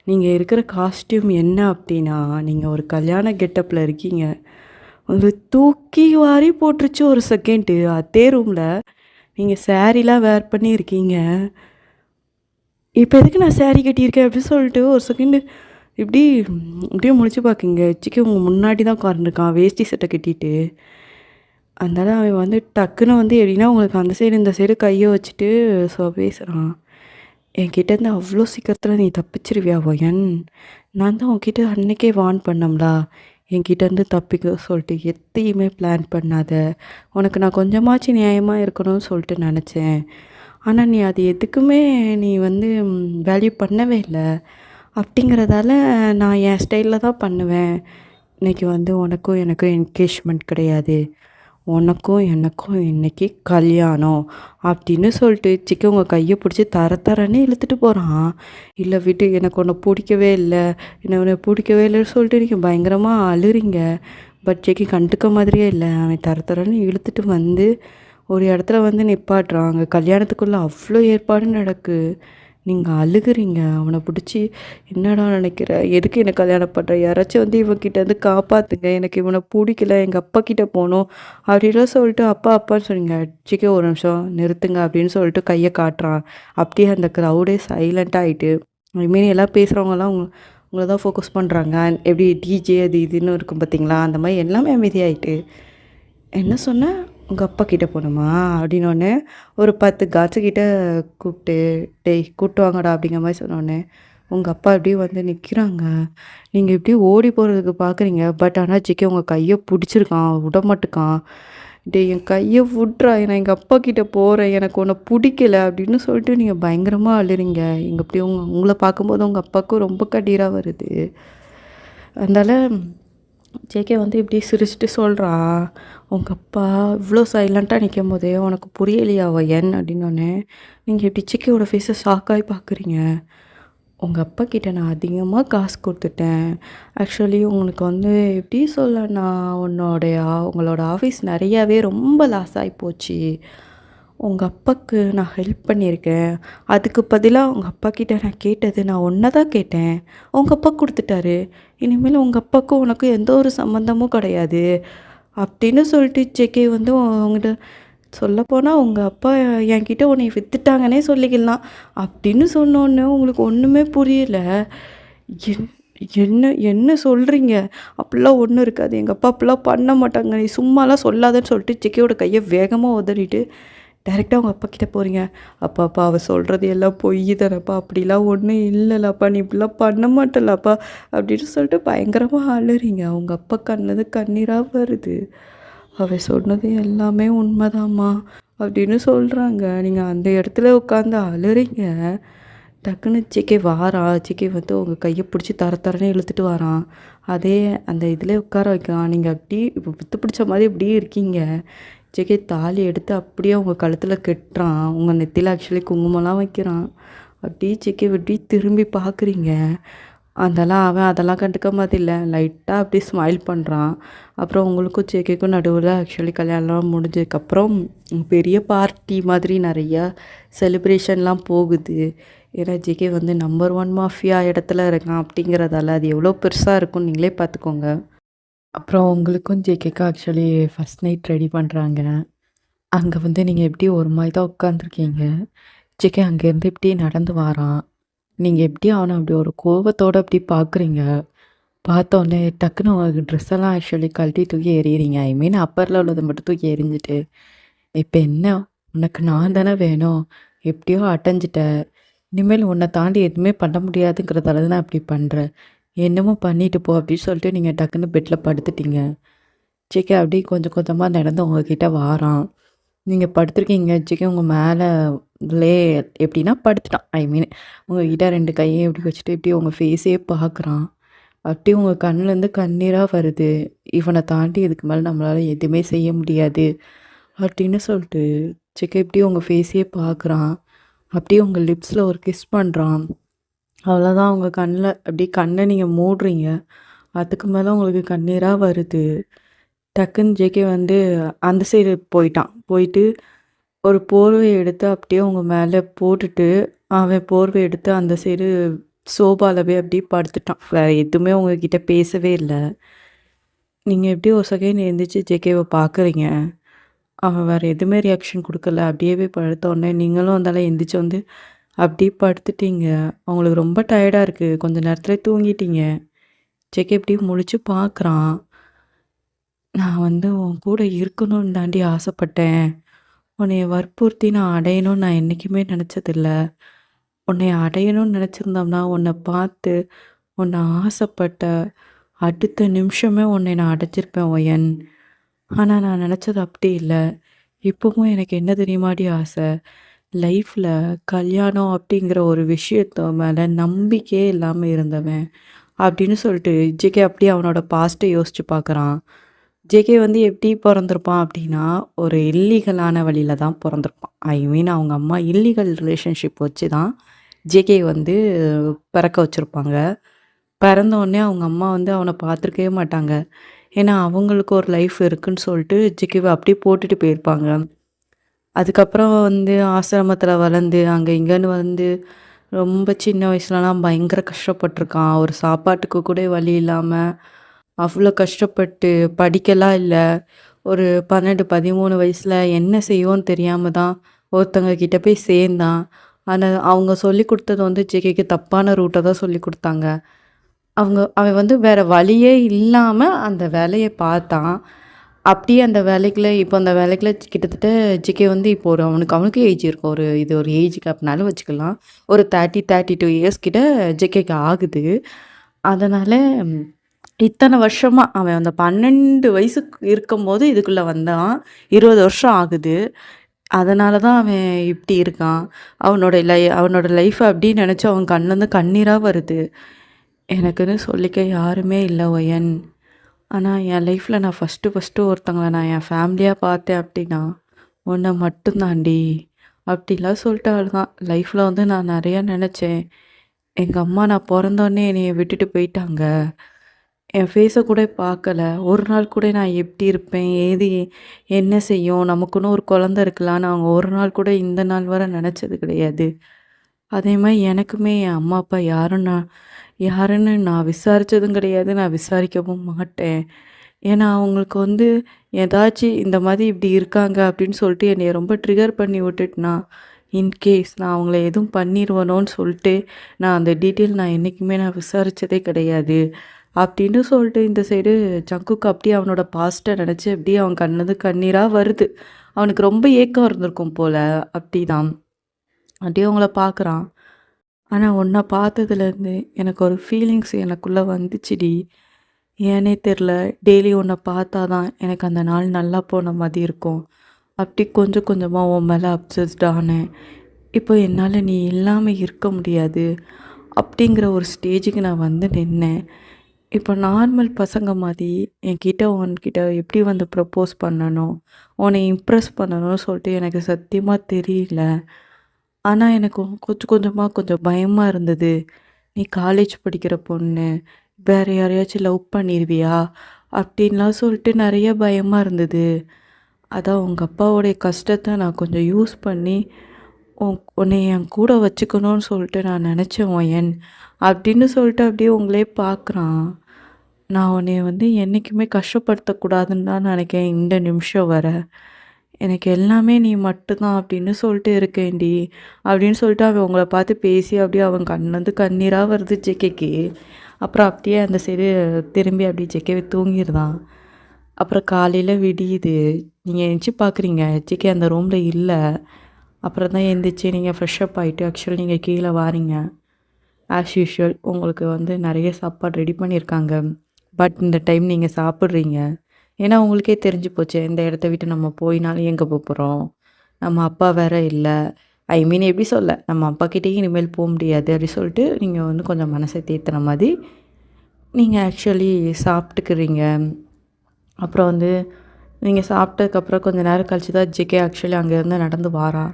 நீங்கள் இருக்கிற காஸ்டியூம் என்ன அப்படின்னா, நீங்கள் ஒரு கல்யாண கெட்டப்பில் இருக்கீங்க. உங்களை தூக்கி வாரி போட்டுருச்சு ஒரு செகண்டு. அதே ரூமில் நீங்கள் சாரீலாம் வேர் பண்ணி இருக்கீங்க. இப்போ எதுக்கு நான் சாரீ கட்டியிருக்கேன் அப்படின்னு சொல்லிட்டு ஒரு செகண்டு இப்படி இப்படியே முழிச்சு பார்க்குங்க. சிக்கி உங்கள் முன்னாடி தான் உட்காந்துருக்கான் வேஷ்டி சட்டை கட்டிட்டு. அதனால அவன் வந்து டக்குன்னு வந்து எப்படின்னா உங்களுக்கு அந்த சைடு இந்த சைடு கையை வச்சுட்டு பேசுகிறான். என்கிட்டேருந்து அவ்வளோ சீக்கிரத்தில் நீ தப்பிச்சிருவியா ஒயன்? நான் தான் உன்கிட்ட அன்னைக்கே வார்ன் பண்ணோம்லா, என்கிட்டேருந்து தப்பிக்க சொல்லிட்டு எத்தையுமே பிளான் பண்ணாத. உனக்கு நான் கொஞ்சமாச்சும் நியாயமாக இருக்கணும்னு சொல்லிட்டு நினச்சேன். ஆனால் நீ அது எதுக்குமே நீ வந்து வேல்யூ பண்ணவே இல்லை. அப்படிங்கிறதால நான் என் ஸ்டைலில் தான் பண்ணுவேன். இன்றைக்கி வந்து உனக்கும் எனக்கும் என்கேஜ்மெண்ட் கிடையாது, உனக்கும் எனக்கும் இன்றைக்கி கல்யாணம் அப்படின்னு சொல்லிட்டு சிக்கன் உங்கள் கையை பிடிச்சி தரன்னு இழுத்துட்டு போகிறான். இல்லை விட்டு, எனக்கு உன்னை பிடிக்கவே இல்லை, என்னை உன்னை பிடிக்கவே இல்லைன்னு சொல்லிட்டு நீங்கள் பயங்கரமாக அழுறீங்க. பட் சிக்கி கண்டுக்க மாதிரியே இல்லை. அவன் தரன்னு இழுத்துட்டு வந்து ஒரு இடத்துல வந்து நிப்பாட்டுறான். அங்கே கல்யாணத்துக்குள்ளே அவ்வளோ ஏற்பாடு நடக்கு. நீங்கள் அழுகுறீங்க. அவனை பிடிச்சி என்னடா நினைக்கிற, எதுக்கு என்னை கல்யாணம் பண்ணுற, யாராச்சும் வந்து இவன்கிட்ட வந்து காப்பாற்றுங்க, எனக்கு இவனை பிடிக்கல, எங்கள் அப்பா கிட்டே போகணும் அப்படின்லாம் சொல்லிட்டு அப்பான்னு சொன்னீங்க. சிக்கே ஒரு நிமிஷம் நிறுத்துங்க அப்படின்னு சொல்லிட்டு கையை காட்டுறான். அப்படியே அந்த க்ரௌடே சைலண்ட் ஆகிட்டு, அதுமாரி எல்லாம் பேசுகிறவங்கலாம் உங்களை தான் ஃபோக்கஸ் பண்ணுறாங்க. எப்படி டிஜே அது இதுன்னு இருக்கும் பார்த்தீங்களா, அந்த மாதிரி எல்லாமே அமைதியாகிட்டு. என்ன சொன்னேன், உங்கள் அப்பா கிட்டே போகணுமா அப்படின்னோடனே ஒரு 10 காட்ஸுக்கிட்ட கூப்பிட்டு டேய் கூப்பிட்டு வாங்கடா அப்படிங்கிற மாதிரி சொன்னோடனே உங்கள் அப்பா இப்படி வந்து நிற்கிறாங்க. நீங்கள் இப்படி ஓடி போகிறதுக்கு பார்க்குறீங்க. பட் ஆனால் ஜிக்கே உங்கள் கையை பிடிச்சிருக்கான், விட மாட்டுக்கான். டேய் என் கையை விட்றா, நான் எங்கள் அப்பா கிட்டே போகிறேன், எனக்கு உன்னை பிடிக்கல அப்படின்னு சொல்லிட்டு நீங்கள் பயங்கரமாக அழுறீங்க. இங்கே இப்படி உங்களை பார்க்கும்போது உங்கள் அப்பாவுக்கும் ரொம்ப கண்ணீராக வருது. அதனால் ஜேகே வந்து இப்படி சிரிச்சுட்டு சொல்கிறா, உங்கள் அப்பா இவ்வளோ சைலண்ட்டாக நிற்கும் போதே உனக்கு புரியலையா ஒயன் அப்படின்னோடனே நீங்கள் இப்படி சிக்கியோட ஃபேஸை ஷாக்காகி பார்க்குறீங்க. உங்கள் அப்பா கிட்டே நான் அதிகமாக காசு கொடுத்துட்டேன். ஆக்சுவலி உங்களுக்கு வந்து எப்படி சொல்லனா, உங்களோட ஆஃபீஸ் நிறையாவே ரொம்ப லாஸ் ஆகி போச்சு. உங்கள் அப்பாவுக்கு நான் ஹெல்ப் பண்ணியிருக்கேன். அதுக்கு பதிலாக உங்கள் அப்பா கிட்டே நான் கேட்டது நான் ஒன்றை தான் கேட்டேன். உங்கள் அப்பா கொடுத்துட்டாரு. இனிமேல் உங்கள் அப்பாவுக்கும் உனக்கும் எந்த ஒரு சம்மந்தமும் கிடையாது அப்படின்னு சொல்லிட்டு ஜேகே வந்து அவங்ககிட்ட சொல்லப்போனால் உங்கள் அப்பா என்கிட்ட உன்னை விற்றுட்டாங்கன்னே சொல்லிக்கலாம் அப்படின்னு சொன்னோன்னே உங்களுக்கு ஒன்றுமே புரியல. என் என்ன என்ன சொல்கிறீங்க? அப்படிலாம் ஒன்றும் இருக்காது, எங்கள் அப்பா அப்படிலாம் பண்ண மாட்டாங்க, நீ சும்மாலாம் சொல்லாதன்னு சொல்லிட்டு ஜிக்கையோட கையை வேகமாக உதறிட்டு டைரெக்டாக அவங்க அப்பா கிட்டே போகிறீங்க. அப்பாப்பா அவள் சொல்கிறது எல்லாம் பொய் தானப்பா, அப்படிலாம் ஒன்றும் இல்லைல்லப்பா, நீ இப்படிலாம் பண்ண மாட்டலப்பா அப்படின்னு சொல்லிட்டு பயங்கரமாக அழுறீங்க. அவங்க அப்பா கண்ணது கண்ணீராக வருது. அவள் சொன்னது எல்லாமே உண்மைதாம்மா அப்படின்னு சொல்கிறாங்க. நீங்கள் அந்த இடத்துல உட்காந்து அழுறீங்க. டக்குன்னு ஜிகே வாரான். ஜிகே வந்து உங்கள் கையை பிடிச்சி தரன்னு இழுத்துட்டு வரான். அதே அந்த இதில் உட்கார வைக்கிறான். நீங்கள் அப்படி இப்போ பித்து பிடிச்ச மாதிரி இப்படியே இருக்கீங்க. ஜேகே தாலி எடுத்து அப்படியே உங்கள் கழுத்தில் கட்டுறான். உங்கள் நெத்தியில் ஆக்சுவலி குங்குமம்லாம் வைக்கிறான். அப்படியே ஜேகே இப்படி திரும்பி பார்க்குறீங்க. அவன் அதெல்லாம் கண்டுக்க மாதிரி இல்லை, லைட்டாக அப்படியே ஸ்மைல் பண்ணுறான். அப்புறம் உங்களுக்கும் ஜேகேக்கும் நடுவில் ஆக்சுவலி கல்யாணம்லாம் முடிஞ்சதுக்கப்புறம் பெரிய பார்ட்டி மாதிரி நிறையா செலிப்ரேஷன்லாம் போகுது. ஏன்னா ஜேகே வந்து நம்பர் 1 மாஃபியா இடத்துல இருக்கான். அப்படிங்கிறதால அது எவ்வளோ பெருசாக இருக்கும்னு நீங்களே பார்த்துக்கோங்க. அப்புறம் உங்களுக்கும் ஜேகேக்கும் ஆக்சுவலி ஃபஸ்ட் நைட் ரெடி பண்ணுறாங்க. அங்கே வந்து நீங்கள் எப்படி ஒரு மாதிரி தான் உட்காந்துருக்கீங்க. ஜேகே அங்கேருந்து இப்படி நடந்து வாரான். நீங்கள் எப்படி அவனை அப்படி ஒரு கோபத்தோடு அப்படி பார்க்குறீங்க. பார்த்தோன்னே டக்குன்னு உங்களுக்கு ட்ரெஸ்ஸெல்லாம் ஆக்சுவலி கழட்டி தூக்கி எறிகிறீங்க. ஐ மீன் அப்பரில் உள்ளதை மட்டும் தூக்கி எறிஞ்சிட்டு, இப்போ என்ன, உனக்கு நான் தானே வேணும், எப்படியோ அடைஞ்சிட்ட, இனிமேல் உன்னை தாண்டி எதுவுமே பண்ண முடியாதுங்கிறதால தான் நான் அப்படி பண்ணுறேன், என்னமோ பண்ணிட்டு போ அப்படின்னு சொல்லிட்டு நீங்கள் டக்குன்னு பெட்டில் படுத்துட்டீங்க. ஜேகே அப்படியே கொஞ்சம் கொஞ்சமாக நடந்து உங்ககிட்ட வாரான். நீங்கள் படுத்துருக்கீங்க. ஜேகே உங்கள் மேலே எப்படின்னா படுத்துட்டான். ஐ மீன் உங்ககிட்ட 2 கையை எப்படி வச்சுட்டு இப்படி உங்கள் ஃபேஸே பார்க்குறான். அப்படியே உங்க கண்ணுலேருந்து கண்ணீரா வருது. இவன தாண்டி இதுக்கு மேல நம்மளால எதுவுமே செய்ய முடியாது. அப்படின்னு சொல்லிட்டு ஜேகே அப்படியே உங்க ஃபேஸையே பார்க்குறான். அப்படியே உங்க லிப்ஸ்ல ஒரு கிஸ் பண்றான். அவ்வளோதான் உங்க கண்ல அப்படியே கண்ண நீங்க மூடுறீங்க. அதுக்கு மேல உங்களுக்கு கண்ணீரா வருது. டக்குன்னு ஜேகே வந்து அந்த சைடு போயிட்டான். போயிட்டு ஒரு போர்வைய எடுத்து அப்படியே உங்க மேல போட்டுட்டு, அவன் போர்வைய எடுத்து அந்த சைடு சோபால போய் அப்படியே படுத்துட்டான். வேற எதுவுமே உங்ககிட்ட பேசவே இல்ல. நீங்க எப்படி ஒரு செகண்ட் எந்திரிச்சு ஜேகேவ பார்க்குறீங்க. அவன் வேற எதுவுமே ரியாக்ஷன் குடுக்கல. அப்படியே போய் படுத்த உடனே நீங்களும் அந்தால எந்திரிச்சு வந்து அப்படியே படுத்துட்டீங்க. உங்களுக்கு ரொம்ப டயர்டா இருக்கு. கொஞ்ச நேரத்திலே தூங்கிட்டீங்க. ஜேகே இப்படியே முழிச்சு பார்க்குறான். நான் வந்து உன் கூட இருக்கணும்னு தாண்டி ஆசைப்பட்டேன். உன்னைய வற்புறுத்தி நான் அடையணும்னு நான் என்னைக்குமே நெனச்சதில்ல. உன்னைய அடையணும்னு நெனச்சிருந்தோம்னா, உன்ன பார்த்து, உன்ன ஆசைப்பட்ட அடுத்த நிமிஷமே உன்னை நான் அடைஞ்சிருப்பேன் ஒயன். ஆனா நான் நெனச்சது அப்படி இல்ல. இப்பவும் எனக்கு என்ன தெரியுமாடி ஆசை? லைஃப்ல கல்யாணம் அப்படிங்கிற ஒரு விஷயத்த மேல நம்பிக்கையே இல்லாம இருந்தவன். அப்படின்னு சொல்லிட்டு ஜேகே அப்படியே அவனோட பாஸ்ட்ட யோசிச்சு பார்க்குறான். ஜேகே வந்து எப்படி பொறந்திருப்பான் அப்படின்னா, ஒரு இல்லீகலான வழியில தான் பொறந்திருப்பான். ஐ மீன் அவங்க அம்மா இல்லீகல் ரிலேஷன்ஷிப் வச்சு தான் ஜேகே வந்து பிறக்க வச்சிருப்பாங்க. பிறந்த உடனே அவங்க அம்மா வந்து அவன பார்த்துருக்கவே மாட்டாங்க. ஏன்னா, அவங்களுக்கு ஒரு லைஃப் இருக்குன்னு சொல்லிட்டு ஜேகேவ அப்படியே போட்டுட்டு போயிருப்பாங்க. அதுக்கப்புறம் வந்து ஆசிரமத்தில வளர்ந்து, அங்க இங்கன்னு வந்து ரொம்ப சின்ன வயசுலலாம் பயங்கர கஷ்டப்பட்டுருக்கான். ஒரு சாப்பாட்டுக்கு கூட வழி இல்லாம, அவ்ளோ கஷ்டப்பட்டு படிக்கலாம் இல்ல. ஒரு 12, 13 வயசுல என்ன செய்வோன்னு தெரியாம தான் ஒருத்தவங்க கிட்ட போய் சேர்ந்தான். ஆனா, அவங்க சொல்லிக் குடுத்தது வந்து ஜேகேக்கு தப்பான ரூட்ட தான் சொல்லிக் குடுத்தாங்க. அவன் வந்து வேற வழியே இல்லாம அந்த வேலைய பார்த்தான். அப்படியே அந்த வேலைக்குள்ள இப்போ அந்த வேலைக்குள்ள கிட்டத்தட்ட ஜிகே வந்து இப்போ ஒரு அவனுக்கு ஏஜ் இருக்கும். ஒரு ஏஜ் கேப்னாலும் வச்சுக்கலாம். ஒரு 30, 32 இயர்ஸ் கிட்ட ஜிகேக்கு ஆகுது. அதனால இத்தன வருஷமா அவன் அந்த 12 வயசுக்கு இருக்கும்போது இதுக்குள்ள வந்தான். 20 வருஷம் ஆகுது. அதனால தான் அவன் இப்படி இருக்கான். அவனோட லைஃப அப்படி நெனச்சு அவன் கண்லருந்து கண்ணீரா வருது. எனக்குன்னு சொல்லிக்க யாருமே இல்ல ஒயன். ஆனா, என் லைஃப்ல நான் ஃபர்ஸ்ட்டு ஒருத்தங்கள நான் என் ஃபேமிலியா பார்த்தேன் அப்டின்னா, உன்ன மட்டும் தாண்டி. அப்டிலாம் சொல்லிட்டு அழுதான். லைஃப்ல வந்து நான் நெறையா நெனச்சேன். எங்க அம்மா நான் பொறந்தோனே என்னைய விட்டுட்டு போயிட்டாங்க. என் ஃபேஸ கூட பார்க்கல. ஒரு நாள் கூட நான் எப்டி இருப்பேன்? என்ன செய்யும்? நமக்குன்னு ஒரு குழந்த இருக்கலான்னு அவங்க ஒரு நாள் கூட இந்த நாள் வர நெனச்சது கிடையாது. அதே மாரி எனக்குமே என் அம்மா, அப்பா யாருன்னு நான் விசாரிச்சதும் கிடையாது. நான் விசாரிக்கவும் மாட்டேன். ஏன்னா, அவங்களுக்கு வந்து ஏதாச்சும் இந்த மாதிரி இப்படி இருக்காங்க அப்படின்னு சொல்லிட்டு என்னைய ரொம்ப ட்ரிகர் பண்ணி விட்டுட்டுனா, இன்கேஸ் நான் அவங்கள எதுவும் பண்ணிருவேனோன்னு சொல்லிட்டு, நான் அந்த டீட்டெயில் நான் என்னைக்குமே நான் விசாரிச்சதே கிடையாது. அப்படின்னு சொல்லிட்டு இந்த சைடு ஜங்குக்கு அப்படியே அவனோட பாஸ்ட்ட நெனச்சு அப்படியே அவன் கண்லருந்து கண்ணீரா வருது. அவனுக்கு ரொம்ப ஏக்கம் இருந்திருக்கும் போல. அப்படிதான். அப்படியே அவங்கள பார்க்குறான். ஆனா, உன்ன பார்த்ததுலேருந்து எனக்கு ஒரு ஃபீலிங்ஸ் எனக்குள்ள வந்துச்சுடி. ஏன்னே தெரில. டெய்லி உன்ன பார்த்தா தான் எனக்கு அந்த நாள் நல்லா போன மாரி இருக்கும். அப்படி கொஞ்சம் கொஞ்சமா உன் மேல அப்சஸ்ட் ஆனேன். இப்போ என்னால நீ இல்லாம இருக்க முடியாது. அப்படிங்கிற ஒரு ஸ்டேஜுக்கு நான் வந்து நின்னேன். இப்போ நார்மல் பசங்க மாரி உன்கிட்ட எப்படி வந்து ப்ரப்போஸ் பண்ணணும், உன்னை இம்ப்ரெஸ் பண்ணணும்னு சொல்லிட்டு எனக்கு சத்தியமா தெரியல. ஆனா, எனக்கு கொஞ்சம் கொஞ்சமா கொஞ்சம் பயமா இருந்தது. "நீ காலேஜ் படிக்கிற பொண்ணு. வேற யாரையாச்சும் லவ் பண்ணிருவியா?" அப்படின்லாம் சொல்லிட்டு நெறைய பயமா இருந்தது. அதான் உங்க அப்பாவோடைய கஷ்டத்த நான் கொஞ்சம் யூஸ் பண்ணி, உன்னைய என் கூட வச்சுக்கணும்னு சொல்லிட்டு நான் நெனச்சேன் ஒயன். அப்படின்னு சொல்லிட்டு அப்படியே உங்களே பார்க்குறான். நான் உன்னைய வந்து என்னைக்குமே கஷ்டப்படுத்தக்கூடாதுன்னு தான் நெனைக்கிறேன் இந்த நிமிஷம் வர. எனக்கு எல்லாமே நீ மட்டும் தான் அப்படின்னு சொல்லிட்டு இருக்கேன்டி. அப்படின்னு சொல்லிட்டு அவன் உங்கள பார்த்து பேசி அப்படியே அவன் கண்லருந்து கண்ணீரா வருது ஜேகேக்கு. அப்புறம் அப்படியே அந்த சைடு திரும்பி அப்படியே ஜேகேவே தூங்கிருதான். அப்புறம் காலையில விடியுது. நீங்க எந்திச்சு பார்க்குறீங்க ஜேகே அந்த ரூம்ல இல்ல. அப்புறம் தான் எந்திரிச்சு நீங்க ஃப்ரெஷ் அப் ஆயிட்டு ஆக்சுவலி நீங்க கீழ வாரீங்க. ஆஸ் யூசுவல் உங்களுக்கு வந்து நெறைய சாப்பாடு ரெடி பண்ணியிருக்காங்க. பட் இந்த டைம் நீங்க சாப்பிட்றீங்க. ஏன்னா உங்களுக்கே தெரிஞ்சு போச்சு. இந்த இடத்த விட்டு நம்ம போயினாலும் எங்க போறோம். நம்ம அப்பா வேற இல்ல. ஐ மீன் எப்படி சொல்ல, நம்ம அப்பா கிட்டயும் இனிமேல் முடியாது அப்படி சொல்லிட்டு நீங்க வந்து கொஞ்சம் மனச தேத்துன மாதிரி நீங்க ஆக்சுவலி சாப்பிட்டுக்கிறீங்க. அப்புறம் வந்து நீங்க சாப்பிட்டதுக்கப்புறம் கொஞ்ச நேரம் கழிச்சு தான் ஜேகே ஆக்சுவலி அங்கேருந்து நடந்து வாரான்.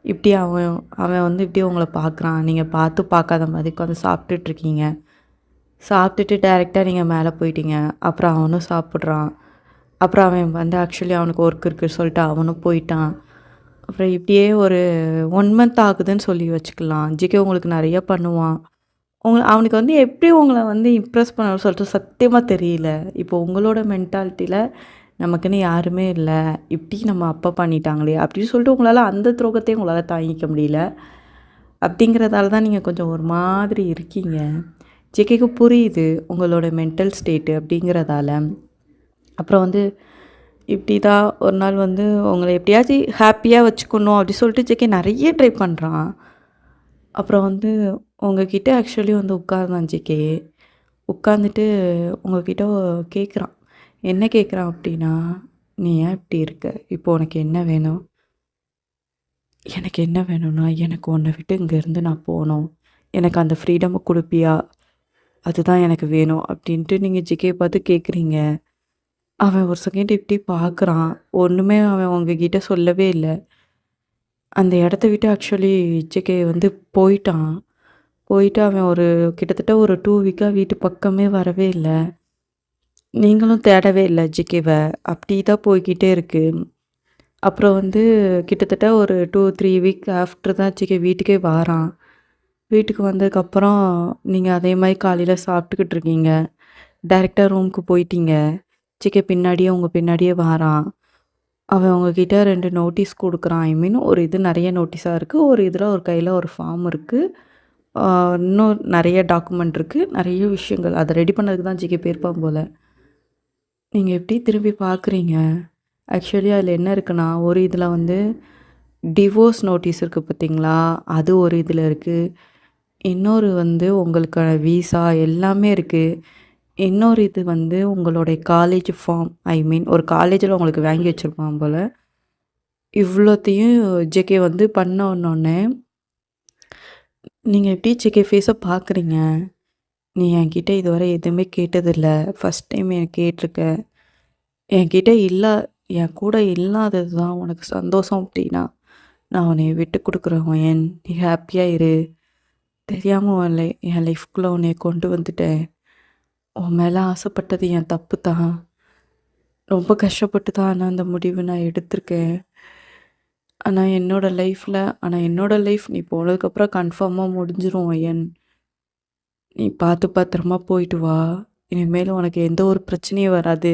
இப்டி அவன் அவன் வந்து இப்டி உங்கள பார்க்குறான். நீங்க பார்க்காத மாதிரி உட்காந்து சாப்பிட்டுட்ருக்கீங்க. சாப்பிட்டுட்டு டைரக்ட்டா நீங்க மேல போயிட்டீங்க. அப்புறம் அவனும் சாப்பிட்றான். அப்புறம் அவன் வந்து ஆக்சுவலி அவனுக்கு ஒர்க் இருக்குன்னு சொல்லிட்டு அவனும் போயிட்டான். அப்புறம் இப்படியே ஒரு 1 மந்த் ஆகுதுன்னு சொல்லி வச்சுக்கலாம். ஜிகே உங்களுக்கு நெறைய பண்ணுவான். அவனுக்கு வந்து எப்படி உங்கள வந்து இம்ப்ரெஸ் பண்ணணும்னு சொல்லிட்டு சத்தியமா தெரியல. இப்போ உங்களோட மென்டாலிட்டில நமக்குன்னு யாருமே இல்ல. இப்படி நம்ம அப்பா பண்ணிட்டாங்களே அப்படின்னு சொல்லிட்டு உங்களால அந்த துரோகத்தையும் உங்களால தாங்கிக்க முடியல. அப்படிங்கிறதால தான் நீங்க கொஞ்சம் ஒரு மாதிரி இருக்கீங்க. ஜிகேக்கு புரியுது உங்களோட மென்டல் ஸ்டேட்டு அப்படிங்கிறதால. அப்புறம் வந்து இப்படி தான் ஒரு நாள் வந்து உங்கள எப்படியாச்சும் ஹேப்பியா வச்சுக்கணும் அப்படி சொல்லிட்டு ஜேகே நெறைய ட்ரை பண்றான். அப்புறம் வந்து உங்ககிட்ட ஆக்சுவலி வந்து உட்கார்ந்தான் ஜேகே. உட்காந்துட்டு உங்ககிட்ட கேட்குறான். என்ன கேட்குறான் அப்படின்னா, "நீ ஏன் இப்படி இருக்க? இப்போ உனக்கு என்ன வேணும்?" "எனக்கு என்ன வேணும்னா, எனக்கு உன்ன விட்டு இங்கேருந்து நான் போணும். எனக்கு அந்த ஃப்ரீடம குடுப்பியா? அதுதான் எனக்கு வேணும்." அப்படின்ட்டு நீங்க ஜிகேய பார்த்து கேட்குறீங்க. அவன் ஒரு செகண்ட் இப்படி பார்க்குறான். ஒண்ணுமே அவன் உங்ககிட்ட சொல்லவே இல்ல. அந்த இடத்த விட்டு ஆக்சுவலி ஜேகே வந்து போயிட்டான். போயிட்டு அவன் ஒரு கிட்டத்தட்ட ஒரு 2 வீக்கா வீட்டு பக்கமே வரவே இல்ல. நீங்களும் தேடவே இல்ல ஜிகேவ. அப்படி தான் போய்க்கிட்டே இருக்கு. அப்புறம் வந்து கிட்டத்தட்ட ஒரு 2, 3 வீக் ஆஃப்டர் தான் ஜிகே வீட்டுக்கே வாரான். வீட்டுக்கு வந்ததுக்கப்புறம் நீங்க அதே மாரி காலையில சாப்பிட்டுக்கிட்டு இருக்கீங்க. டைரக்ட்டா ரூமுக்கு போயிட்டீங்க. ஜிகே பின்னாடியே உங்க பின்னாடியே வாரான். அவன் உங்ககிட்ட 2 நோட்டீஸ் குடுக்குறான். ஐ மீன் ஒரு இது நெறைய நோட்டீஸா இருக்கு. ஒரு இதுல ஒரு கையில ஒரு ஃபார்ம் இருக்கு. ஆ இன்னும் நெறைய டாக்குமெண்ட் இருக்கு. நெறைய விஷயங்கள். அத ரெடி பண்ணதுக்கு தான் ஜிகே போயிருப்பான் போல. நீங்க எப்படி திரும்பி பார்க்குறீங்க? ஆக்சுவலி அதில என்ன இருக்குன்னா, ஒரு இதில வந்து டிவோர்ஸ் நோட்டீஸ் இருக்கு பார்த்தீங்களா? அது ஒரு இதில இருக்கு. இன்னொரு வந்து உங்களுக்கான விசா எல்லாமே இருக்கு. இன்னொரு இது வந்து உங்களுடைய காலேஜ் ஃபார்ம். ஐ மீன் ஒரு காலேஜில உங்களுக்கு வாங்கி வச்சிருப்பான் போல. இவ்வளோத்தையும் ஜேகே வந்து பண்ணோன்னே, நீங்க எப்படி ஜேகே ஃபேஸ பார்க்குறீங்க? "நீ என்கிட்ட இதுவரை எதுவுமே கேட்டதில்ல. ஃபர்ஸ்ட் டைம் எனக்கு கேட்டுருக்க. என்கிட்ட என் கூட இல்லாதது தான் உனக்கு சந்தோஷம் அப்படின்னா, நான் உன்னைய விட்டு குடுக்குறவன். நீ ஹேப்பியா இரு. தெரியாம என் லைஃப்குள்ள உன்னைய கொண்டு வந்துட்டேன். உன் மேல ஆசைப்பட்டது என் தப்பு தான். ரொம்ப கஷ்டப்பட்டு தான் ஆனா அந்த முடிவு நான் எடுத்திருக்கேன். ஆனா என்னோட லைஃப் நீ போனதுக்கப்புறம் கன்ஃபார்மா முடிஞ்சிரும் ஐயன். நீ பார்த்து பத்திரமா போயிட்டு வா. இனிமேல் உனக்கு எந்த ஒரு பிரச்சனையும் வராது.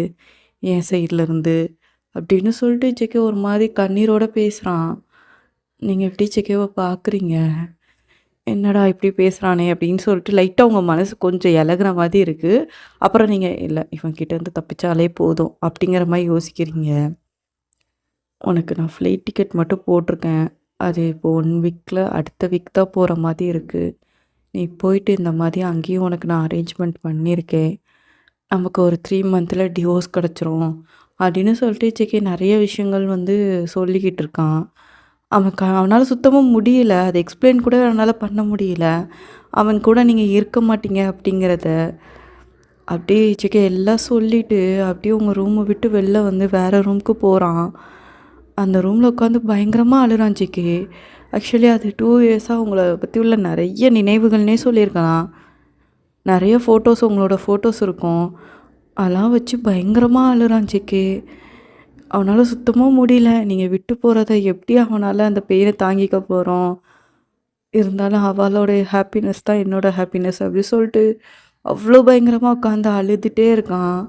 என் சைட்ல இருந்து." அப்படின்னு சொல்லிட்டு ஜெகே ஒரு மாரி கண்ணீரோட பேசுறான். நீங்க எப்படி ஜெகேவ பார்க்குறீங்க? "என்னடா இப்படி பேசுறானே!" அப்படின்னு சொல்லிட்டு லைட்டா உங்க மனசு கொஞ்சம் இளகுன மாதிரி இருக்கு. அப்புறம் நீங்க "இல்ல இவன் கிட்ட இருந்து தப்பிச்சாலே போதும்." அப்படிங்கிற மாரி யோசிக்கிறீங்க. "உனக்கு நான் ஃப்ளைட் டிக்கெட் மட்டும் போட்டிருக்கேன். அது இப்போ 1 வீக்ல அடுத்த வீக் தான் போற மாரி இருக்கு. நீ போயிட்டு இந்த மாரி அங்கேயும் உனக்கு நான் அரேஞ்ச்மெண்ட் பண்ணியிருக்கேன். நமக்கு ஒரு 3 மந்த்ல டிவோர்ஸ் கிடைச்சிரும்." அப்படின்னு சொல்லிட்டு ஜேகே நெறைய விஷயங்கள் வந்து சொல்லிக்கிட்டு இருக்கான். அவனால சுத்தமா முடியல. அத எக்ஸ்ப்ளைன் கூட அவனால பண்ண முடியல. அவன் கூட நீங்க இருக்க மாட்டீங்க அப்படிங்கிறத. அப்படியே ஜேகே எல்லாம் சொல்லிட்டு, அப்படியே உங்க ரூம விட்டு வெளில வந்து வேற ரூமுக்கு போறான். அந்த ரூம்ல உட்காந்து பயங்கரமா அழுறான் ஜேகே. ஆக்சுவலி அது 2 இயர்ஸா உங்கள பத்தி உள்ள நெறைய நினைவுகள்னே சொல்லியிருக்கலாம். நெறைய ஃபோட்டோஸ் உங்களோட ஃபோட்டோஸ் இருக்கும். அதெல்லாம் வச்சு பயங்கரமா அழுறான் ஜேகே. அவனால சுத்தமா முடியல. நீங்க விட்டு போறத எப்படி அவனால அந்த பெயின தாங்கிக்க போறோம். இருந்தாலும் அவளோட ஹேப்பினஸ் தான் என்னோட ஹேப்பினஸ் அப்படி சொல்லிட்டு, அவ்ளோ பயங்கரமா உட்காந்து அழுதுட்டே இருக்கான்.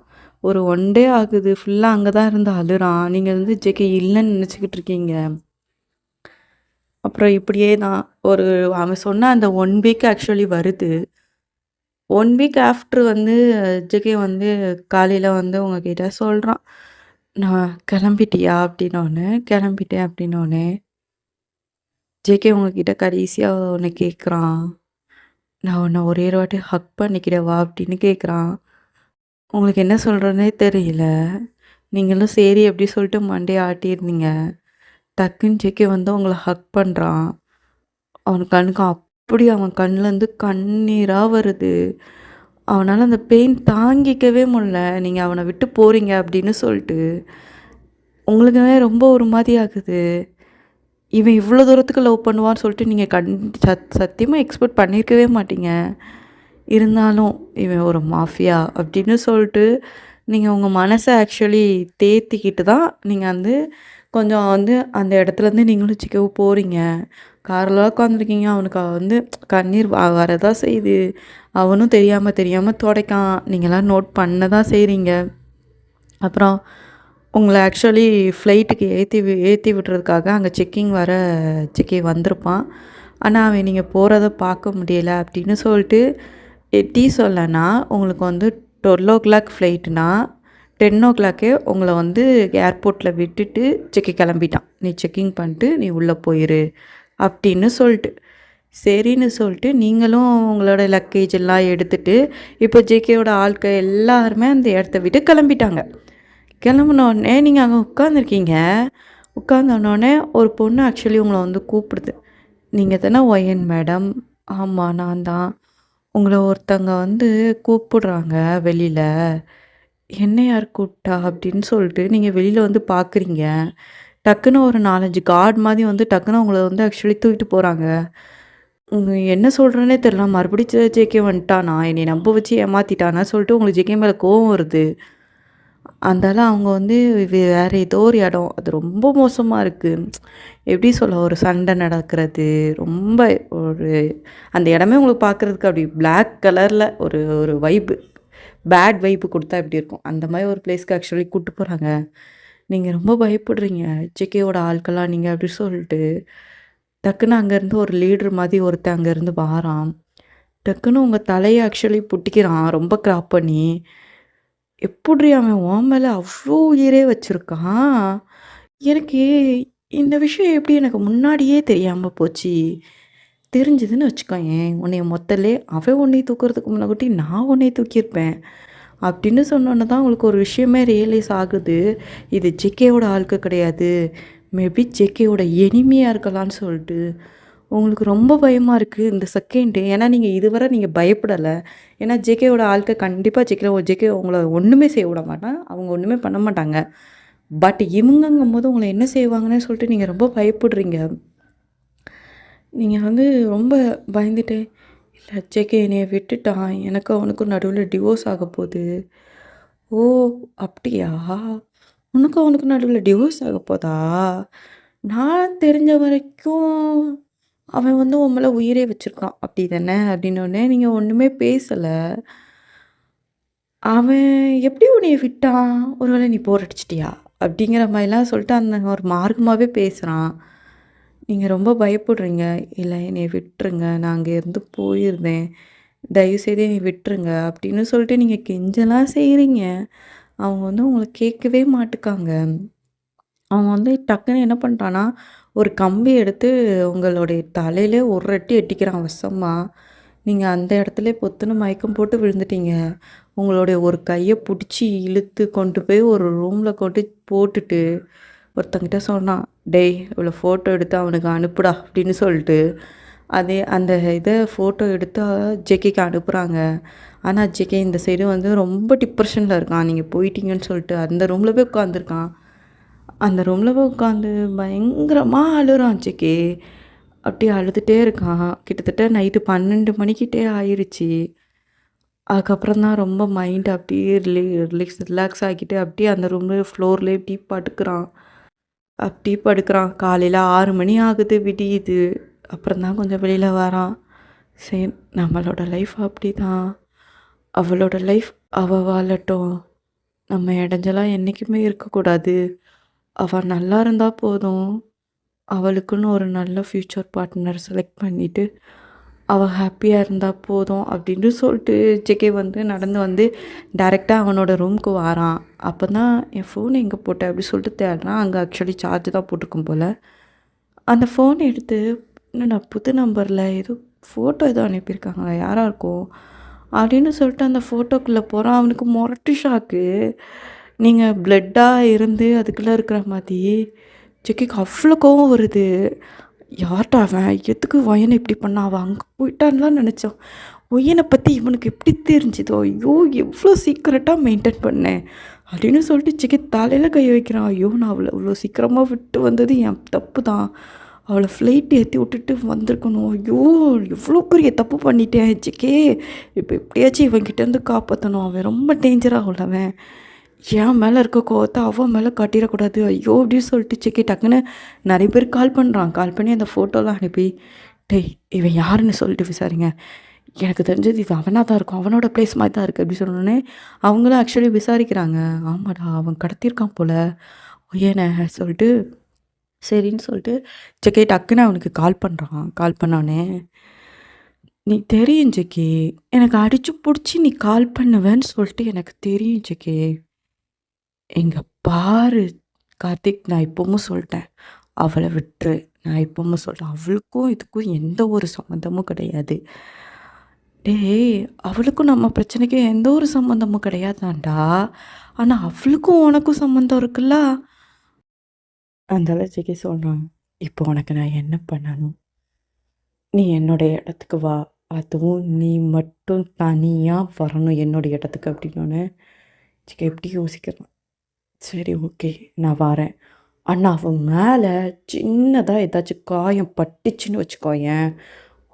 ஒரு 1 டே ஆகுது. ஃபுல்லா அங்க தான் இருந்து அழுறான். நீங்க வந்து ஜேகே இல்லன்னு நெனச்சுக்கிட்டு இருக்கீங்க. அப்புறம் இப்படியே தான் அவன் சொன்ன அந்த 1 வீக் ஆக்சுவலி வருது. 1 வீக் ஆஃப்டர் வந்து ஜேகே வந்து காலையில வந்து உங்ககிட்ட சொல்றான். "நான் கிளம்பிட்டியா?" அப்படின்னோனே, "கிளம்பிட்டேன்" அப்படின்னோனே, ஜேகே உங்ககிட்ட கடைசியா ஒண்ணு கேட்குறான். "நான் உன்ன ஒரே ஒரு வாட்டி ஹக் பண்ணிக்கிறவா?" அப்படின்னு கேட்குறான். உங்களுக்கு என்ன சொல்றதுன்னே தெரியல. நீங்களும் சரி அப்படி சொல்லிட்டு மண்டைய ஆட்டியிருந்தீங்க. டக்குன்னு ஜேகே வந்து உங்கள ஹக் பண்றான். அவன் கண்ணுலேருந்து கண்ணீரா வருது. அவனால அந்த பெயின் தாங்கிக்கவே முடியல. நீங்க அவன விட்டு போறீங்க அப்படின்னு சொல்லிட்டு. உங்களுக்குமே ரொம்ப ஒரு மாரி ஆகுது. இவன் இவ்வளோ தூரத்துக்கு லவ் பண்ணுவான்னு சொல்லிட்டு நீங்க சத்தியமா எக்ஸ்பெக்ட் பண்ணியிருக்கவே மாட்டீங்க. இருந்தாலும் இவன் ஒரு மாஃபியா அப்படின்னு சொல்லிட்டு நீங்க உங்க மனச ஆக்சுவலி தேத்திக்கிட்டு தான் நீங்க வந்து கொஞ்சம் வந்து அந்த இடத்துலேருந்து நீங்களும் சிக்காகோ போறீங்க. கார்ல உட்காந்துருக்கீங்க. அவனுக்கு வந்து கண்ணீர் வரதான் செய்யுது. அவனும் தெரியாம தெரியாம தொடைக்கான். நீங்கலாம் நோட் பண்ண தான் செய்றீங்க. அப்புறம் உங்கள ஆக்சுவலி ஃப்ளைட்டுக்கு ஏத்தி விடுறதுக்காக அங்க செக்கிங் வந்திருப்பான். ஆனா, அவன் நீங்க போறத பார்க்க முடியல அப்படின்னு சொல்லிட்டு எட்டி சொல்லனா, உங்களுக்கு வந்து 12:00 ஃப்ளைட்டுனா 10:00 உங்கள வந்து ஏர்போர்ட்ல விட்டுட்டு கிளம்பிட்டான். நீ செக்கிங் பண்ணிட்டு நீ உள்ள போயிரு அப்படின்னு சொல்லிட்டு. சரின்னு சொல்லிட்டு நீங்களும் உங்களோட லக்கேஜ் எல்லாம் எடுத்துட்டு, இப்போ ஜேகேயோட ஆட்கள் எல்லாருமே அந்த இடத்த விட்டு கிளம்பிட்டாங்க. கிளம்புனோடனே நீங்கள் அங்கே உட்காந்துருக்கீங்க. உட்காந்தோடனே ஒரு பொண்ணு ஆக்சுவலி உங்களை வந்து கூப்பிடுது. நீங்கள் தானே ஒயன் மேடம்? ஆமாம் நான் தான். உங்கள ஒருத்தங்க வந்து கூப்பிடுறாங்க வெளியில. என்ன யார் கூப்பிட்டா? அப்படின்னு சொல்லிட்டு நீங்கள் வெளியில வந்து பார்க்குறீங்க. டக்குன்னு ஒரு 4, 5 கார்ட் மாதிரி வந்து டக்குன்னு உங்கள வந்து ஆக்சுவலி தூக்கிட்டு போறாங்க. என்ன சொல்றேன்னே தெரியல. மறுபடியும் ஜேகே வந்துட்டானா? என்னைய நம்ப வச்சு ஏமாத்திட்டானா? சொல்லிட்டு உங்களுக்கு ஜேகே மேல கோவம் வருது. அதனால அவங்க வந்து வேற ஏதோ ஒரு இடம். அது ரொம்ப மோசமா இருக்கு. எப்படி சொல்ல? ஒரு சண்டை நடக்கிறது. ரொம்ப ஒரு அந்த இடமே உங்களுக்கு பார்க்குறதுக்கு அப்படி பிளாக் கலர்ல ஒரு ஒரு வைப் பேட் வைப் குடுத்தா எப்படி இருக்கும்? அந்த மாரி ஒரு பிளேஸ்க்கு ஆக்சுவலி கூட்டு போறாங்க. நீங்க ரொம்ப பயப்படுறீங்க. ஜேகேவோட ஆட்களா நீங்க அப்படி சொல்லிட்டு. டக்குன்னு அங்கேருந்து ஒரு லீடர் மாதிரி ஒருத்தன் அங்கேருந்து வாரான். டக்குன்னு உங்க தலைய ஆக்சுவலி புட்டிக்கிறான். ரொம்ப கிராப் பண்ணி. எப்புட்ரி அவன் உன் மேல அவ்ளோ உயிரே வச்சிருக்கான்? எனக்கு இந்த விஷயம் எப்படி எனக்கு முன்னாடியே தெரியாம போச்சு? தெரிஞ்சதுன்னு வச்சுக்கோயேன், உன்னைய மொதல்லே அவன் உன்னைய தூக்குறதுக்கு முன்னாடி நான் உன்னைய தூக்கியிருப்பேன். அப்படின்னு சொன்னோன தான் உங்களுக்கு ஒரு விஷயமே ரியலைஸ் ஆகுது. இது ஜேகேவோட ஆட்கள் கிடையாது. மேபி ஜேகேவோட எனிமியா இருக்கலான்னு சொல்லிட்டு. உங்களுக்கு ரொம்ப பயமா இருக்கு இந்த செகண்டு. ஏன்னா நீங்க பயப்படல. ஏன்னா ஜேகேவோட ஆட்கள் கண்டிப்பா ஜேகே உங்கள ஒண்ணுமே செய்ய விட மாட்டான். அவங்க ஒண்ணுமே பண்ண மாட்டாங்க. பட் இவங்கங்கும்போது உங்கள என்ன செய்வாங்கன்னு சொல்லிட்டு நீங்க ரொம்ப பயப்படுறீங்க. நீங்க வந்து ரொம்ப பயந்துட்டே, "இல்ல ஜேகே என்னைய விட்டுட்டான். எனக்கும் அவனுக்கும் நடுவுல டிவோர்ஸ் ஆகப்போது." "ஓ! அப்படியா? உனக்கும் அவனுக்கும் நடுவுல டிவோர்ஸ் ஆகப்போதா? நான் தெரிஞ்ச வரைக்கும் அவன் வந்து உன் மேல உயிரே வச்சிருக்கான். அப்படி தானே?" அப்படின்னோனே நீங்க ஒண்ணுமே பேசல. "அவன் எப்படி உன்னைய விட்டான்? ஒருவேளை நீ போர் அடிச்சிட்டியா?" அப்படிங்கிற மாரிலாம் சொல்லிட்டு அந்த ஒரு மார்க்கமாவே பேசுறான். நீங்க ரொம்ப பயப்படுறீங்க. "இல்ல என்னைய விட்டுருங்க. நான் அங்கேருந்து போயிருந்தேன். தயவுசெய்து என்னைய விட்டுருங்க." அப்படின்னு சொல்லிட்டு நீங்க கெஞ்சலாம் செய்றீங்க. அவங்க வந்து உங்கள கேட்கவே மாட்டுக்காங்க. அவன் வந்து டக்குன்னு என்ன பண்ணிட்டான்னா, ஒரு கம்பி எடுத்து உங்களுடைய தலையிலே ஒரு அடி அடிக்கிறான் வசமா. நீங்க அந்த இடத்துலயே பொத்துன்னு மயக்கம் போட்டு விழுந்துட்டீங்க. உங்களுடைய ஒரு கைய புடிச்சு இழுத்து கொண்டு போய் ஒரு ரூம்ல கொண்டு போட்டுட்டு, ஒருத்தங்கிட்ட சொன்னான், "டேய் இவள ஃபோட்டோ எடுத்து அவனுக்கு அனுப்புடா" அப்படின்னு சொல்லிட்டு. அந்த ஃபோட்டோ எடுத்து ஜேகேக்கு அனுப்புறாங்க. ஆனா ஜேகே இந்த சைடு வந்து ரொம்ப டிப்ரஷன்ல இருக்கான். நீங்க போயிட்டீங்கன்னு சொல்லிட்டு. அந்த ரூம்ல போய் உட்காந்துருக்கான். அந்த ரூம்ல போய் உட்காந்து பயங்கரமா அழுறான் ஜேகே. அப்படியே அழுதுட்டே இருக்கான். கிட்டத்தட்ட நைட்டு 12 மணிக்கிட்டே ஆயிருச்சு. அதுக்கப்புறம் தான் ரொம்ப மைண்ட் அப்படியே ரிலாக்ஸ் ஆகிட்டு அப்படியே அந்த ரூம்ல ஃப்ளோர்லேயே அப்படியே படுக்குறான். அப்படியே படுக்குறான். காலையில 6 மணி ஆகுது, விடியுது. அப்புறம் தான் கொஞ்சம் வெளியில வரான். சரி நம்மளோட லைஃப் அப்படிதான். அவளோட லைஃப் அவ வாழட்டும். நம்ம இடைஞ்சலா என்னைக்குமே இருக்கக்கூடாது. அவ நல்லா இருந்தா போதும். அவளுக்குன்னு ஒரு நல்ல ஃப்யூச்சர் பார்ட்னர் செலக்ட் பண்ணிட்டு, அவ ஹாப்பியா இருந்தா போதும் அப்படின்னு சொல்லிட்டு ஜேகே வந்து நடந்து வந்து டைரக்ட்டா அவனோட ரூமுக்கு வாரான். அப்பதான் என் ஃபோன் எங்க போட்ட அப்படி சொல்லிட்டு தேடுறான். அங்க ஆக்சுவலி சார்ஜ் தான் போட்டிருக்கும் போல. அந்த ஃபோன் எடுத்து என்னடா புது நம்பர்ல ஏதோ ஃபோட்டோ ஏதோ அனுப்பியிருக்காங்களா? யாரா இருக்கும்? அப்படின்னு சொல்லிட்டு அந்த ஃபோட்டோக்குள்ள போறான். அவனுக்கு மொரட்டு ஷாக்கு. நீங்க பிளட்டா இருந்து அதுக்குள்ள இருக்கிற மாரி ஜெக்கிக்கு அவ்ளோ கோவம் வருது. யார்டா அவன்? எதுக்கு வயன இப்படி பண்ணான்? அவன் அங்க போயிட்டான்லாம் நெனச்சோம். ஒய்யனை பற்றி இவனுக்கு எப்படி தெரிஞ்சுதோ, ஐயோ எவ்வளோ சீக்கிரட்டாக மெயின்டைன் பண்ணேன் அப்படின்னு சொல்லிட்டு சிக்கி தலையில் கை வைக்கிறான். ஐயோ நான் அவளை இவ்வளோ சீக்கிரமாக விட்டு வந்தது என் தப்பு தான், அவளை ஃப்ளைட் ஏற்றி விட்டுட்டு வந்திருக்கணும். ஐயோ எவ்வளோ பெரிய தப்பு பண்ணிட்டேன் சிக்கே, இப்போ எப்படியாச்சும் இவன்கிட்டேருந்து காப்பாற்றணும், அவன் ரொம்ப டேஞ்சராக உள்ளவன், என் மேலே இருக்க கோவத்தை அவன் மேலே காட்டிடக்கூடாது. ஐயோ அப்படின்னு சொல்லிட்டு சிக்கி டக்குன்னு நிறைய பேர் கால் பண்ணுறான். கால் பண்ணி அந்த ஃபோட்டோலாம் அனுப்பி, டேய் இவன் யாருன்னு சொல்லிட்டு விசாரிங்க, எனக்கு தெரிஞ்சது இது அவனாக தான் இருக்கும், அவனோட ப்ளேஸ் மாதிரி தான் இருக்குது அப்படி சொன்னோடனே அவங்களும் ஆக்சுவலி விசாரிக்கிறாங்க. ஆமாடா அவன் கடத்தியிருக்கான் போல் ஒய்யனை சொல்லிட்டு, சரின்னு சொல்லிட்டு ஜெக்கி டக்குன்னு அவனுக்கு கால் பண்ணுறான். கால் பண்ணோடனே, நீ தெரியும் ஜெக்கி, எனக்கு அடிச்சு பிடிச்சி நீ கால் பண்ணுவேன்னு சொல்லிட்டு எனக்கு தெரியும் ஜெக்கி. இங்கே பாரு கார்த்திக், நான் இப்பவும் சொல்லிட்டேன், அவளை விட்டுரு. நான் இப்பவும் சொல்கிறேன், அவளுக்கும் இதுக்கும் எந்த ஒரு சம்மந்தமும் கிடையாது. டேய் அவளுக்கும் நம்ம பிரச்சனைக்கும் எந்த ஒரு சம்மந்தமும் கிடையாதாண்டா, ஆனால் அவளுக்கும் உனக்கும் சம்மந்தம் இருக்குல்ல. அந்த ஜெகி சொல்கிறான், இப்போ உனக்கு நான் என்ன பண்ணணும், நீ என்னோடைய இடத்துக்கு வா, அதுவும் நீ மட்டும் தனியாக வரணும் என்னோடய இடத்துக்கு அப்படின்னோடனே ஜெகி எப்படி யோசிக்கிறான். சரி ஓகே நான் வரேன், ஆனால் அவன் மேலே சின்னதாக ஏதாச்சும் காயம் பட்டுச்சுன்னு வச்சுக்கோயேன்,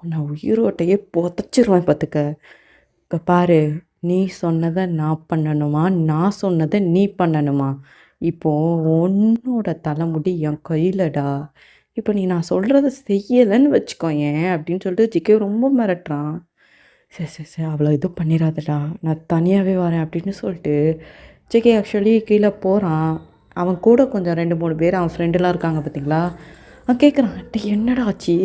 உன்னை உயிரோட்டையே புதைச்சிருவேன் பார்த்துக்க. இப்போ பாரு, நீ சொன்னதை நான் பண்ணணுமா, நான் சொன்னதை நீ பண்ணணுமா, இப்போது உன்னோட தலைமுடி என் கையிலடா, இப்போ நீ நான் சொல்கிறத செய்யலைன்னு வச்சுக்கோயேன் அப்படின்னு சொல்லிட்டு ஜிகே ரொம்ப மிரட்டுறான். சரி சரி சரி அவ்வளோ இது பண்ணிடாதடா, நான் தனியாகவே வரேன் அப்படின்னு சொல்லிட்டு ஜிகே ஆக்சுவலி கீழே போகிறான். அவன் கூட கொஞ்சம் 2-3 பேர் அவன் ஃப்ரெண்டுலாம் இருக்காங்க பார்த்தீங்களா. அவன் கேட்குறான், டே என்னடா ஆச்சு,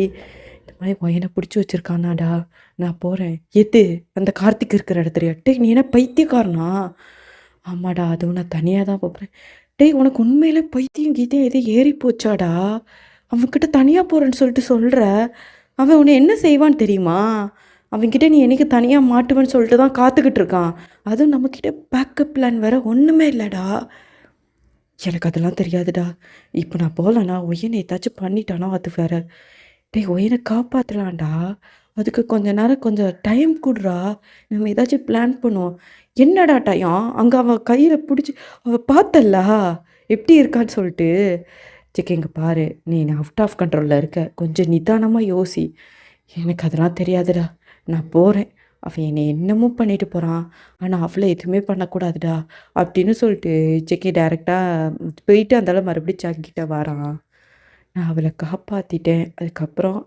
இந்த மாதிரி பையனை பிடிச்சி வச்சுருக்கானாடா, நான் போகிறேன். எது அந்த கார்த்திக் இருக்கிற இடத்துலையா? டே நீ என்ன பைத்தியக்காரனா? ஆமாடா அதுவும் நான் தனியாக தான் போகிறேன். டேய் உனக்கு உண்மையிலே பைத்தியம் கீத்தியம் எது ஏறி போச்சாடா, அவன்கிட்ட தனியாக போகிறேன்னு சொல்லிட்டு சொல்கிற, அவன் உன்னை என்ன செய்வான்னு தெரியுமா, அவன்கிட்ட நீ என்னைக்கு தனியாக மாட்டுவேன்னு சொல்லிட்டு தான் காத்துக்கிட்டு இருக்கான். அதுவும் நம்மக்கிட்ட பேக்கப் பிளான் வேறு ஒன்றுமே இல்லைடா. எனக்கு அதெல்லாம் தெரியாதுடா, இப்போ நான் போகலண்ணா ஒய்யனை ஏதாச்சும் பண்ணிட்டானோ அது வேற. டேய் ஒய்யனை காப்பாற்றலாம்டா, அதுக்கு கொஞ்ச நேரம் கொஞ்சம் டைம் கொடுறா, நம்ம ஏதாச்சும் பிளான் பண்ணுவோம். என்னடா டைம், அங்கே அவன் கையில் பிடிச்சி அவள் பார்த்தல்ல எப்படி இருக்கான்னு சொல்லிட்டு. சிக்கி இங்கே பாரு, நீ அவுட் ஆஃப் கண்ட்ரோலில் இருக்க, கொஞ்சம் நிதானமாக யோசி. எனக்கு அதெல்லாம் தெரியாதுடா, நான் போகிறேன், அவன் என்னை என்னமும் பண்ணிட்டு போகிறான், ஆனால் அவளை எதுவுமே பண்ணக்கூடாதுடா அப்படின்னு சொல்லிட்டு சிக்கி டைரெக்டாக போயிட்டு அந்தால மறுபடியும் ஜாக்கிட்ட வரான். நான் அவளை காப்பாற்றிட்டேன், அதுக்கப்புறம்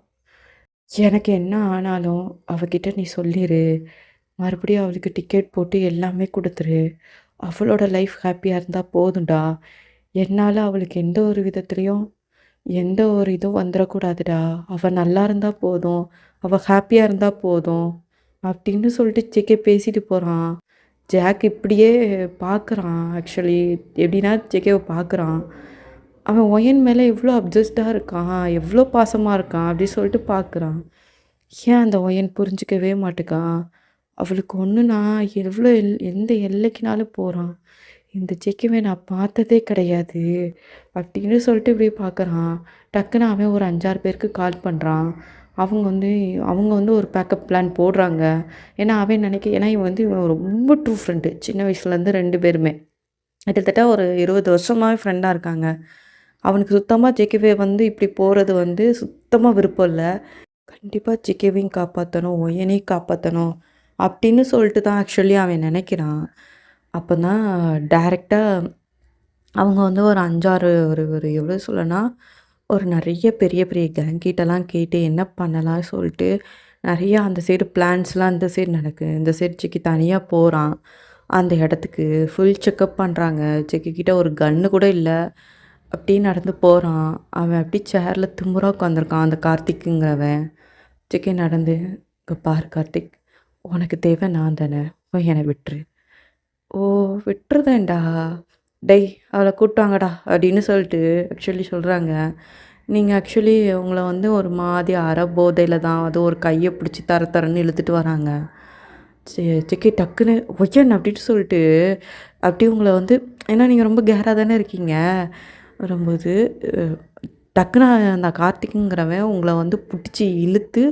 எனக்கு என்ன ஆனாலும் அவகிட்ட நீ சொல்லிடு, மறுபடியும் அவளுக்கு டிக்கெட் போட்டு எல்லாமே கொடுத்துரு, அவளோட லைஃப் ஹாப்பியாக இருந்தால் போதும்டா, என்னால் அவளுக்கு எந்த ஒரு விதத்துலேயும் எந்த ஒரு இதுவும் வந்துடக்கூடாதுடா, அவள் நல்லா இருந்தால் போதும், அவள் ஹாப்பியாக இருந்தால் போதும் அப்படின்னு சொல்லிட்டு ஜேக்கே பேசிட்டு போகிறான். ஜாக் இப்படியே பார்க்குறான். ஆக்சுவலி எப்படின்னா ஜேகேவை பார்க்குறான், அவன் ஒயன் மேலே எவ்வளோ அப்ஜஸ்டாக இருக்கான், எவ்வளோ பாசமாக இருக்கான் அப்படி சொல்லிட்டு பார்க்குறான். ஏன் அந்த ஒயன் புரிஞ்சிக்கவே மாட்டேக்கான், அவளுக்கு ஒன்றுனா எவ்வளோ எந்த எல்லைக்குனாலும் போகிறான், இந்த ஜெக்கிவை நான் பார்த்ததே கிடையாது அப்படின்னு சொல்லிட்டு இப்படி பார்க்குறான். டக்குன்னு அவன் ஒரு 5-6 பேருக்கு கால் பண்ணுறான். அவங்க வந்து ஒரு பேக்கப் பிளான் போடுறாங்க. ஏன்னா அவன் ஏன்னா இவன் ரொம்ப ட்ரூ ஃப்ரெண்டு, சின்ன வயசுலேருந்து 2 பேருமே கிட்டத்தட்ட ஒரு 20 வருஷமாகவே ஃப்ரெண்டாக இருக்காங்க. அவனுக்கு சுத்தமாக ஜேகேவே இப்படி போகிறது சுத்தமாக விருப்பம் இல்லை. கண்டிப்பாக ஜேகேவையும் காப்பாற்றணும், ஒயனையும் காப்பாற்றணும் அப்படின்னு சொல்லிட்டு தான் ஆக்சுவலி அவன் நினைக்கிறான். அப்போ தான் டைரெக்டாக அவங்க ஒரு 5-6 ஒரு எவ்வளோ சொல்லனா ஒரு நிறைய பெரிய பெரிய கேங்கிட்டலாம் கேட்டு என்ன பண்ணலாம் சொல்லிட்டு நிறையா அந்த சைடு பிளான்ஸ்லாம் இந்த சைடு நடக்குது. இந்த சைடு சிக்கி தனியாக போகிறான். அந்த இடத்துக்கு ஃபுல் செக்கப் பண்ணுறாங்க. சிக்கிக்கிட்ட ஒரு கன்று கூட இல்லை. அப்படியே நடந்து போகிறான். அவன் அப்படி சேரில் திமுறா உட்காந்துருக்கான் அந்த கார்த்திக்குங்கிறவன். சிக்கி நடந்து, இங்கே பாரு கார்த்திக், உனக்கு தேவை நான் தானே, போய் என்னை விட்டுரு. ஓ விட்டுருதேன்டா, டேய் அவளை கூப்பிட்டாங்கடா அப்படின்னு சொல்லிட்டு ஆக்சுவலி சொல்கிறாங்க. நீங்கள் ஆக்சுவலி உங்களை ஒரு மாதிரி போதையில் தான் அது ஒரு கையை பிடிச்சி தரன்னு இழுத்துட்டு வராங்க. சிக்கி டக்குன்னு ஒய்யன் அப்படின்னு சொல்லிட்டு அப்படி உங்களை ஏன்னா நீங்கள் ரொம்ப கேராக தானே இருக்கீங்க வரும்போது, டக்குன்னு அந்த கார்த்திக்குங்கிறவன் உங்களை பிடிச்சி இழுத்து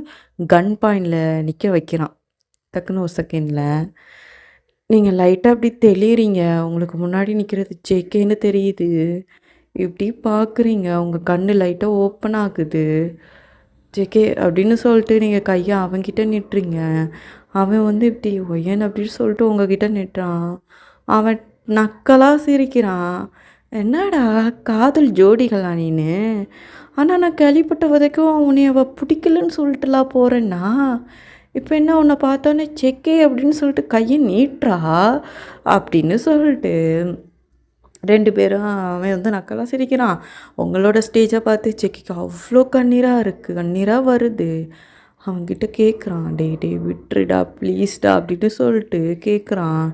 கன் பாயிண்டில் நிற்க வைக்கிறான். டக்குன்னு ஒரு செகண்டில். நீங்கள் லைட்டாக அப்படி தெளிறீங்க. உங்களுக்கு முன்னாடி நிற்கிறது ஜேகேன்னு தெரியுது. இப்படி பார்க்குறீங்க. உங்கள் கண்ணு லைட்டாக ஓப்பன் ஆகுது. ஜேகே அப்படின்னு சொல்லிட்டு நீங்கள் கையை அவன்கிட்ட நீட்டுறீங்க. அவன் வந்து இப்படி ஒய்யன் அப்படின்னு சொல்லிட்டு உங்ககிட்ட நீட்டுறான். அவன் நக்கலா சிரிக்கிறான். என்னடா காதல் ஜோடிகளா நீனு? ஆனால் நான் கேள்விப்பட்ட வரைக்கும் உன்னை அவள் பிடிக்கலன்னு சொல்லிட்டுலாம் போகிறேன்னா, இப்போ என்ன உன்னை பார்த்தோன்னே செக்கே அப்படின்னு சொல்லிட்டு கையை நீட்டுறா அப்படின்னு சொல்லிட்டு 2 பேரும் அவன் வந்து நக்கலா சிரிக்கிறான். உங்களோட ஸ்டேஜை பார்த்து செக்கிக்கு அவ்வளோ கண்ணீராக இருக்குது, கண்ணீராக வருது. அவன்கிட்ட கேட்குறான், டேய் டேய் விட்டுருடா ப்ளீஸ்டா அப்படின்னு சொல்லிட்டு கேட்குறான்.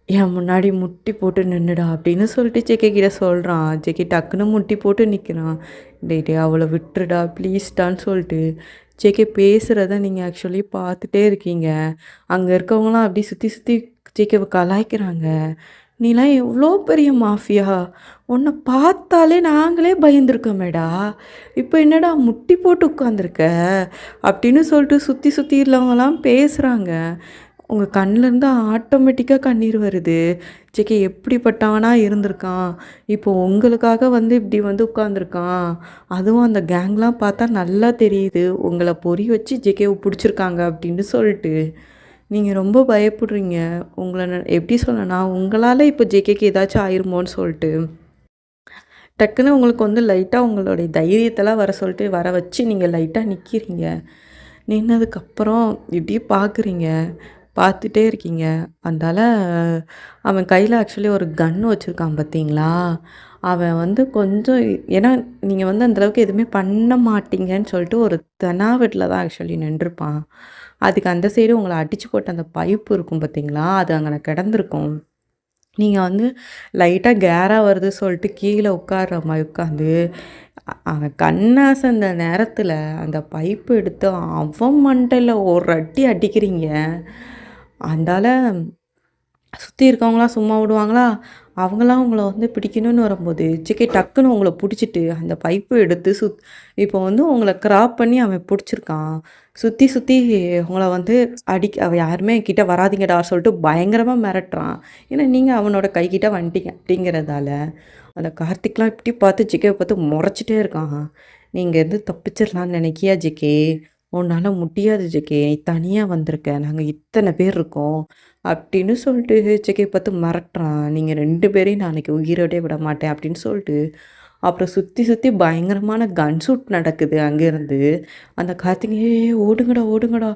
என் முன்னாடி முட்டி போட்டு நின்னுடா அப்படின்னு சொல்லிட்டு ஜெகே கிட்ட சொல்கிறான். ஜெகே டக்குன்னு முட்டி போட்டு நிற்கிறான். டேய் டேய் அவளை விட்டுருடா ப்ளீஸ்டான்னு சொல்லிட்டு ஜெகே பேசுகிறத நீங்கள் ஆக்சுவலி பார்த்துட்டே இருக்கீங்க. அங்கே இருக்கவங்களாம் அப்படி சுற்றி சுற்றி ஜேகேவை கலாய்க்கிறாங்க. நீலாம் எவ்வளோ பெரிய மாஃபியா, உன்னை பார்த்தாலே நாங்களே பயந்துருக்கோமேடா, இப்போ என்னடா முட்டி போட்டு உட்காந்துருக்க அப்படின்னு சொல்லிட்டு சுற்றி சுற்றி உள்ளவங்களாம் பேசுகிறாங்க. உங்கள் கண்ணிலேருந்து ஆட்டோமேட்டிக்காக கண்ணீர் வருது. ஜேகே எப்படிப்பட்டவனா இருந்திருக்கான், இப்போ உங்களுக்காக வந்து இப்படி வந்து உட்காந்துருக்கான். அதுவும் அந்த கேங்லாம் பார்த்தா நல்லா தெரியுது உங்களை பொறி வச்சு ஜேகேவை பிடிச்சிருக்காங்க அப்படின்னு சொல்லிட்டு நீங்கள் ரொம்ப பயப்படுறீங்க. உங்களை எப்படி சொல்லனா, உங்களால் இப்போ ஜேகேக்கு ஏதாச்சும் ஆயிருமோன்னு சொல்லிட்டு டக்குன்னு உங்களுக்கு வந்து லைட்டாக உங்களுடைய தைரியத்தெல்லாம் வர சொல்லிட்டு வர வச்சு நீங்கள் லைட்டாக நிற்கிறீங்க. நின்னதுக்கப்புறம் இப்படி பார்க்குறீங்க, பார்த்துட்டே இருக்கீங்க. அதனால் அவன் கையில் ஆக்சுவலி ஒரு கன்று வச்சுருக்கான் பார்த்தீங்களா, அவன் வந்து கொஞ்சம் ஏன்னா நீங்கள் வந்து அந்தளவுக்கு எதுவுமே பண்ண மாட்டீங்கன்னு சொல்லிட்டு ஒரு தெனாவெட்டில் தான் ஆக்சுவலி நின்றுருப்பான். அதுக்கு அந்த சைடு உங்களை அடித்து போட்ட அந்த பைப்பு இருக்கும் பார்த்தீங்களா, அது அங்கே கிடந்திருக்கும். நீங்கள் வந்து லைட்டாக கேராக வருது சொல்லிட்டு கீழே உட்கார்ற மாதிரி உட்காந்து அவன் கண்ணாசந்த நேரத்தில் அந்த பைப்பு எடுத்து அவன் மண்டையில் ஒரு அடி அடிக்கிறீங்க. அந்தால சுற்றி இருக்கவங்களாம் சும்மா விடுவாங்களா, அவங்களாம் உங்களை வந்து பிடிக்கணும்னு வரும்போது ஜேகே டக்குன்னு உங்களை பிடிச்சிட்டு அந்த பைப்பு எடுத்து இப்போ வந்து உங்களை கிராப் பண்ணி அவன் பிடிச்சிருக்கான். சுற்றி சுற்றி உங்களை வந்து அவன் யாருமே கிட்ட வராதிங்கடா சொல்லிட்டு பயங்கரமாக மிரட்டுறான். ஏன்னா நீங்கள் அவனோட கைக்கிட்ட வந்துட்டீங்க அப்படிங்கிறதால அந்த கார்த்திக்லாம் இப்படி பார்த்து ஜேகேவை பார்த்து முறைச்சிட்டே இருக்கான். நீங்கள் எது தப்பிச்சிடலான்னு நினைக்கியா ஜேகே? உன்னால் முடியாது ஜேகே, நீ தனியாக வந்திருக்க, நாங்கள் இத்தனை பேர் இருக்கோம் அப்படின்னு சொல்லிட்டு ஜேகே பார்த்து மிரட்டுறான். நீங்கள் 2 பேரையும் நான் அன்றைக்கி உயிரோடே விட மாட்டேன் அப்படின்னு சொல்லிட்டு அப்புறம் சுற்றி சுற்றி பயங்கரமான கன் ஷூட் நடக்குது அங்கேருந்து. அந்த கார்த்திகே ஓடுங்கடா ஓடுங்கடா,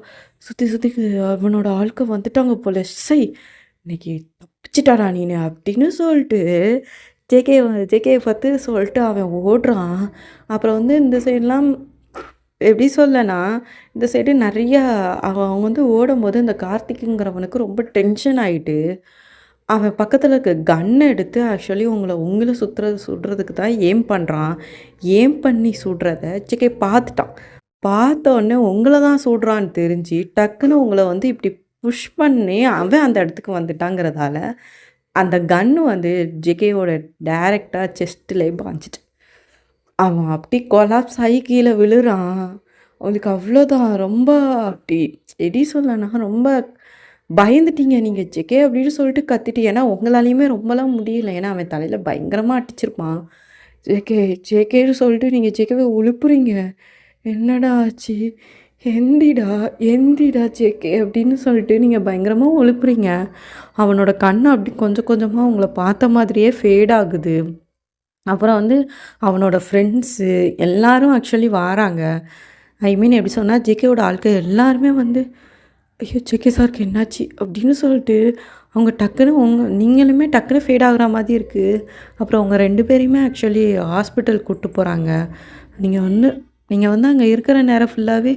சுற்றி சுற்றி அவனோட ஆட்கள் வந்துட்டாங்க போல, இன்னைக்கு தப்பிச்சிட்டாடா நீனு அப்படின்னு சொல்லிட்டு ஜேகே பார்த்து சொல்லிட்டு அவன் ஓடுறான். அப்புறம் வந்து இந்த சைட்லாம் எப்படி சொல்லனா, இந்த சைடு நிறையா அவங்க வந்து ஓடும்போது இந்த கார்த்திக்குங்கிறவனுக்கு ரொம்ப டென்ஷன் ஆகிட்டு அவன் பக்கத்தில் இருக்க கன்னை எடுத்து ஆக்சுவலி உங்களை சுடுறதுக்கு தான் ஏம் பண்ணுறான். ஏம் பண்ணி சுடுறத ஜேகே பார்த்துட்டான். பார்த்த உடனே உங்களை தான் சுடுறான்னு தெரிஞ்சு டக்குன்னு உங்களை வந்து இப்படி புஷ் பண்ணி அவன் அந்த இடத்துக்கு வந்துட்டாங்கிறதால அந்த கன்று வந்து ஜேகேவோட டைரெக்டாக செஸ்ட்லேயே பாஞ்சிட்டு அவன் அப்படி கொலாப்ஸ் ஆகி கீழே விழுறான். அவனுக்கு அவ்வளோதான். ரொம்ப அப்படி எப்படி சொல்லனா, ரொம்ப பயந்துட்டீங்க நீங்கள் ஜேகே அப்படின்னு சொல்லிட்டு கத்திட்டு. ஏன்னா உங்களாலையுமே ரொம்பலாம் முடியல, ஏன்னா அவன் தலையில் பயங்கரமாக அடிச்சிருப்பான். ஜேகே ஜேகேன்னு சொல்லிட்டு நீங்கள் ஜேகேவை உழுப்புறீங்க. என்னடா ஆச்சு, எந்திடா எந்திடா ஜேகே அப்படின்னு சொல்லிட்டு நீங்கள் பயங்கரமாக உழுப்புறீங்க. அவனோட கண் அப்படி கொஞ்சம் கொஞ்சமாக உங்களை பார்த்த மாதிரியே ஃபேட் ஆகுது. அப்புறம் வந்து அவனோட ஃப்ரெண்ட்ஸு எல்லாரும் ஆக்சுவலி வாராங்க. ஐ மீன் எப்படி சொன்னால் ஜேகேவோட ஆட்கள் எல்லாருமே வந்து ஐயோ ஜேகே சாருக்கு என்னாச்சு அப்படின்னு சொல்லிட்டு அவங்க டக்குன்னு நீங்களுமே டக்குன்னு ஃபேட் ஆகுற மாதிரி இருக்குது. அப்புறம் அவங்க 2 பேரையுமே ஆக்சுவலி ஹாஸ்பிட்டல் கூப்பிட்டு போகிறாங்க. நீங்கள் வந்து அங்கே இருக்கிற நேரம் ஃபுல்லாகவே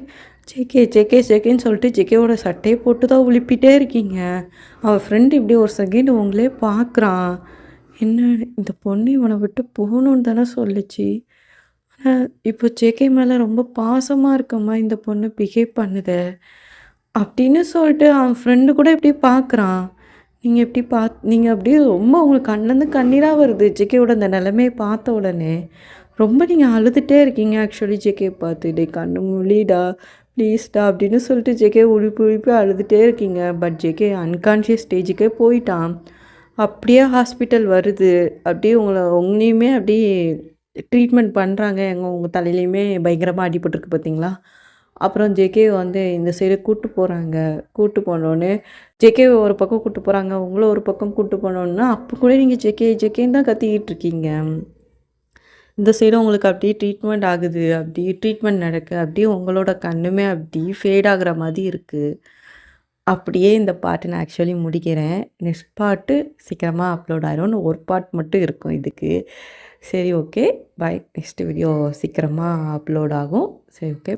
ஜேகே ஜேகே ஜேகேன்னு சொல்லிட்டு ஜேகேவோட சட்டையை போட்டு தான் உழுப்பிட்டே இருக்கீங்க. அவன் ஃப்ரெண்டு இப்படி ஒரு செகண்ட் உங்களே பார்க்குறான். என்ன இந்த பொண்ணு இவனை விட்டு போகணுன்னு தானே சொல்லிச்சு, ஆனால் இப்போ ஜேகே மேலே ரொம்ப பாசமாக இருக்கம்மா இந்த பொண்ணு பிஹேவ் பண்ணுதே அப்படின்னு சொல்லிட்டு அவன் ஃப்ரெண்டு கூட இப்படி பார்க்குறான். நீங்கள் அப்படியே ரொம்ப உங்களுக்கு கண்ணுலேருந்து கண்ணீராக வருது ஜேகேவோட அந்த நிலைமையை பார்த்த உடனே. ரொம்ப நீங்கள் அழுதுகிட்டே இருக்கீங்க ஆக்சுவலி ஜேகே பார்த்து. டே கண்ணு முழிடா ப்ளீஸ்டா அப்படின்னு சொல்லிட்டு ஜேகே உழுப்பி உழுப்பி அழுதுகிட்டே இருக்கீங்க. பட் ஜேகே அன்கான்ஷியஸ் ஸ்டேஜுக்கே போயிட்டான். அப்படியே ஹாஸ்பிட்டல் வருது. அப்படியே உங்களையுமே அப்படியே ட்ரீட்மெண்ட் பண்ணுறாங்க. உங்கள் தலையிலையுமே பயங்கரமாக அடிபட்டுருக்கு பார்த்தீங்களா? அப்புறம் ஜேகே வந்து இந்த சைடு கூட்டு போகிறாங்க. கூட்டு போனோடனே ஜேகேவ ஒரு பக்கம் கூட்டு போகிறாங்க. உங்கள ஒரு பக்கம் கூட்டு போனோன்னா, அப்போ கூட நீங்கள் ஜேகே ஜேகேன்னு தான் கத்திக்கிட்டு இருக்கீங்க. இந்த சைடு உங்களுக்கு அப்படியே ட்ரீட்மெண்ட் ஆகுது. அப்படியே ட்ரீட்மெண்ட் நடக்கு. அப்படியே உங்களோட கண்ணுமே அப்படியே ஃபேட் ஆகுற மாதிரி இருக்குது. அப்படியே இந்த பார்ட் நான் ஆக்சுவலி முடிக்கிறேன். நெக்ஸ்ட் பார்ட்டு சீக்கிரமா அப்லோட் ஆயிரும். இன்னும் ஒரு பார்ட் மட்டும் இருக்கும் இதுக்கு. சரி ஓகே. பாய். நெக்ஸ்ட் வீடியோ சீக்கிரமா அப்லோட் ஆகும். சரி ஓகே.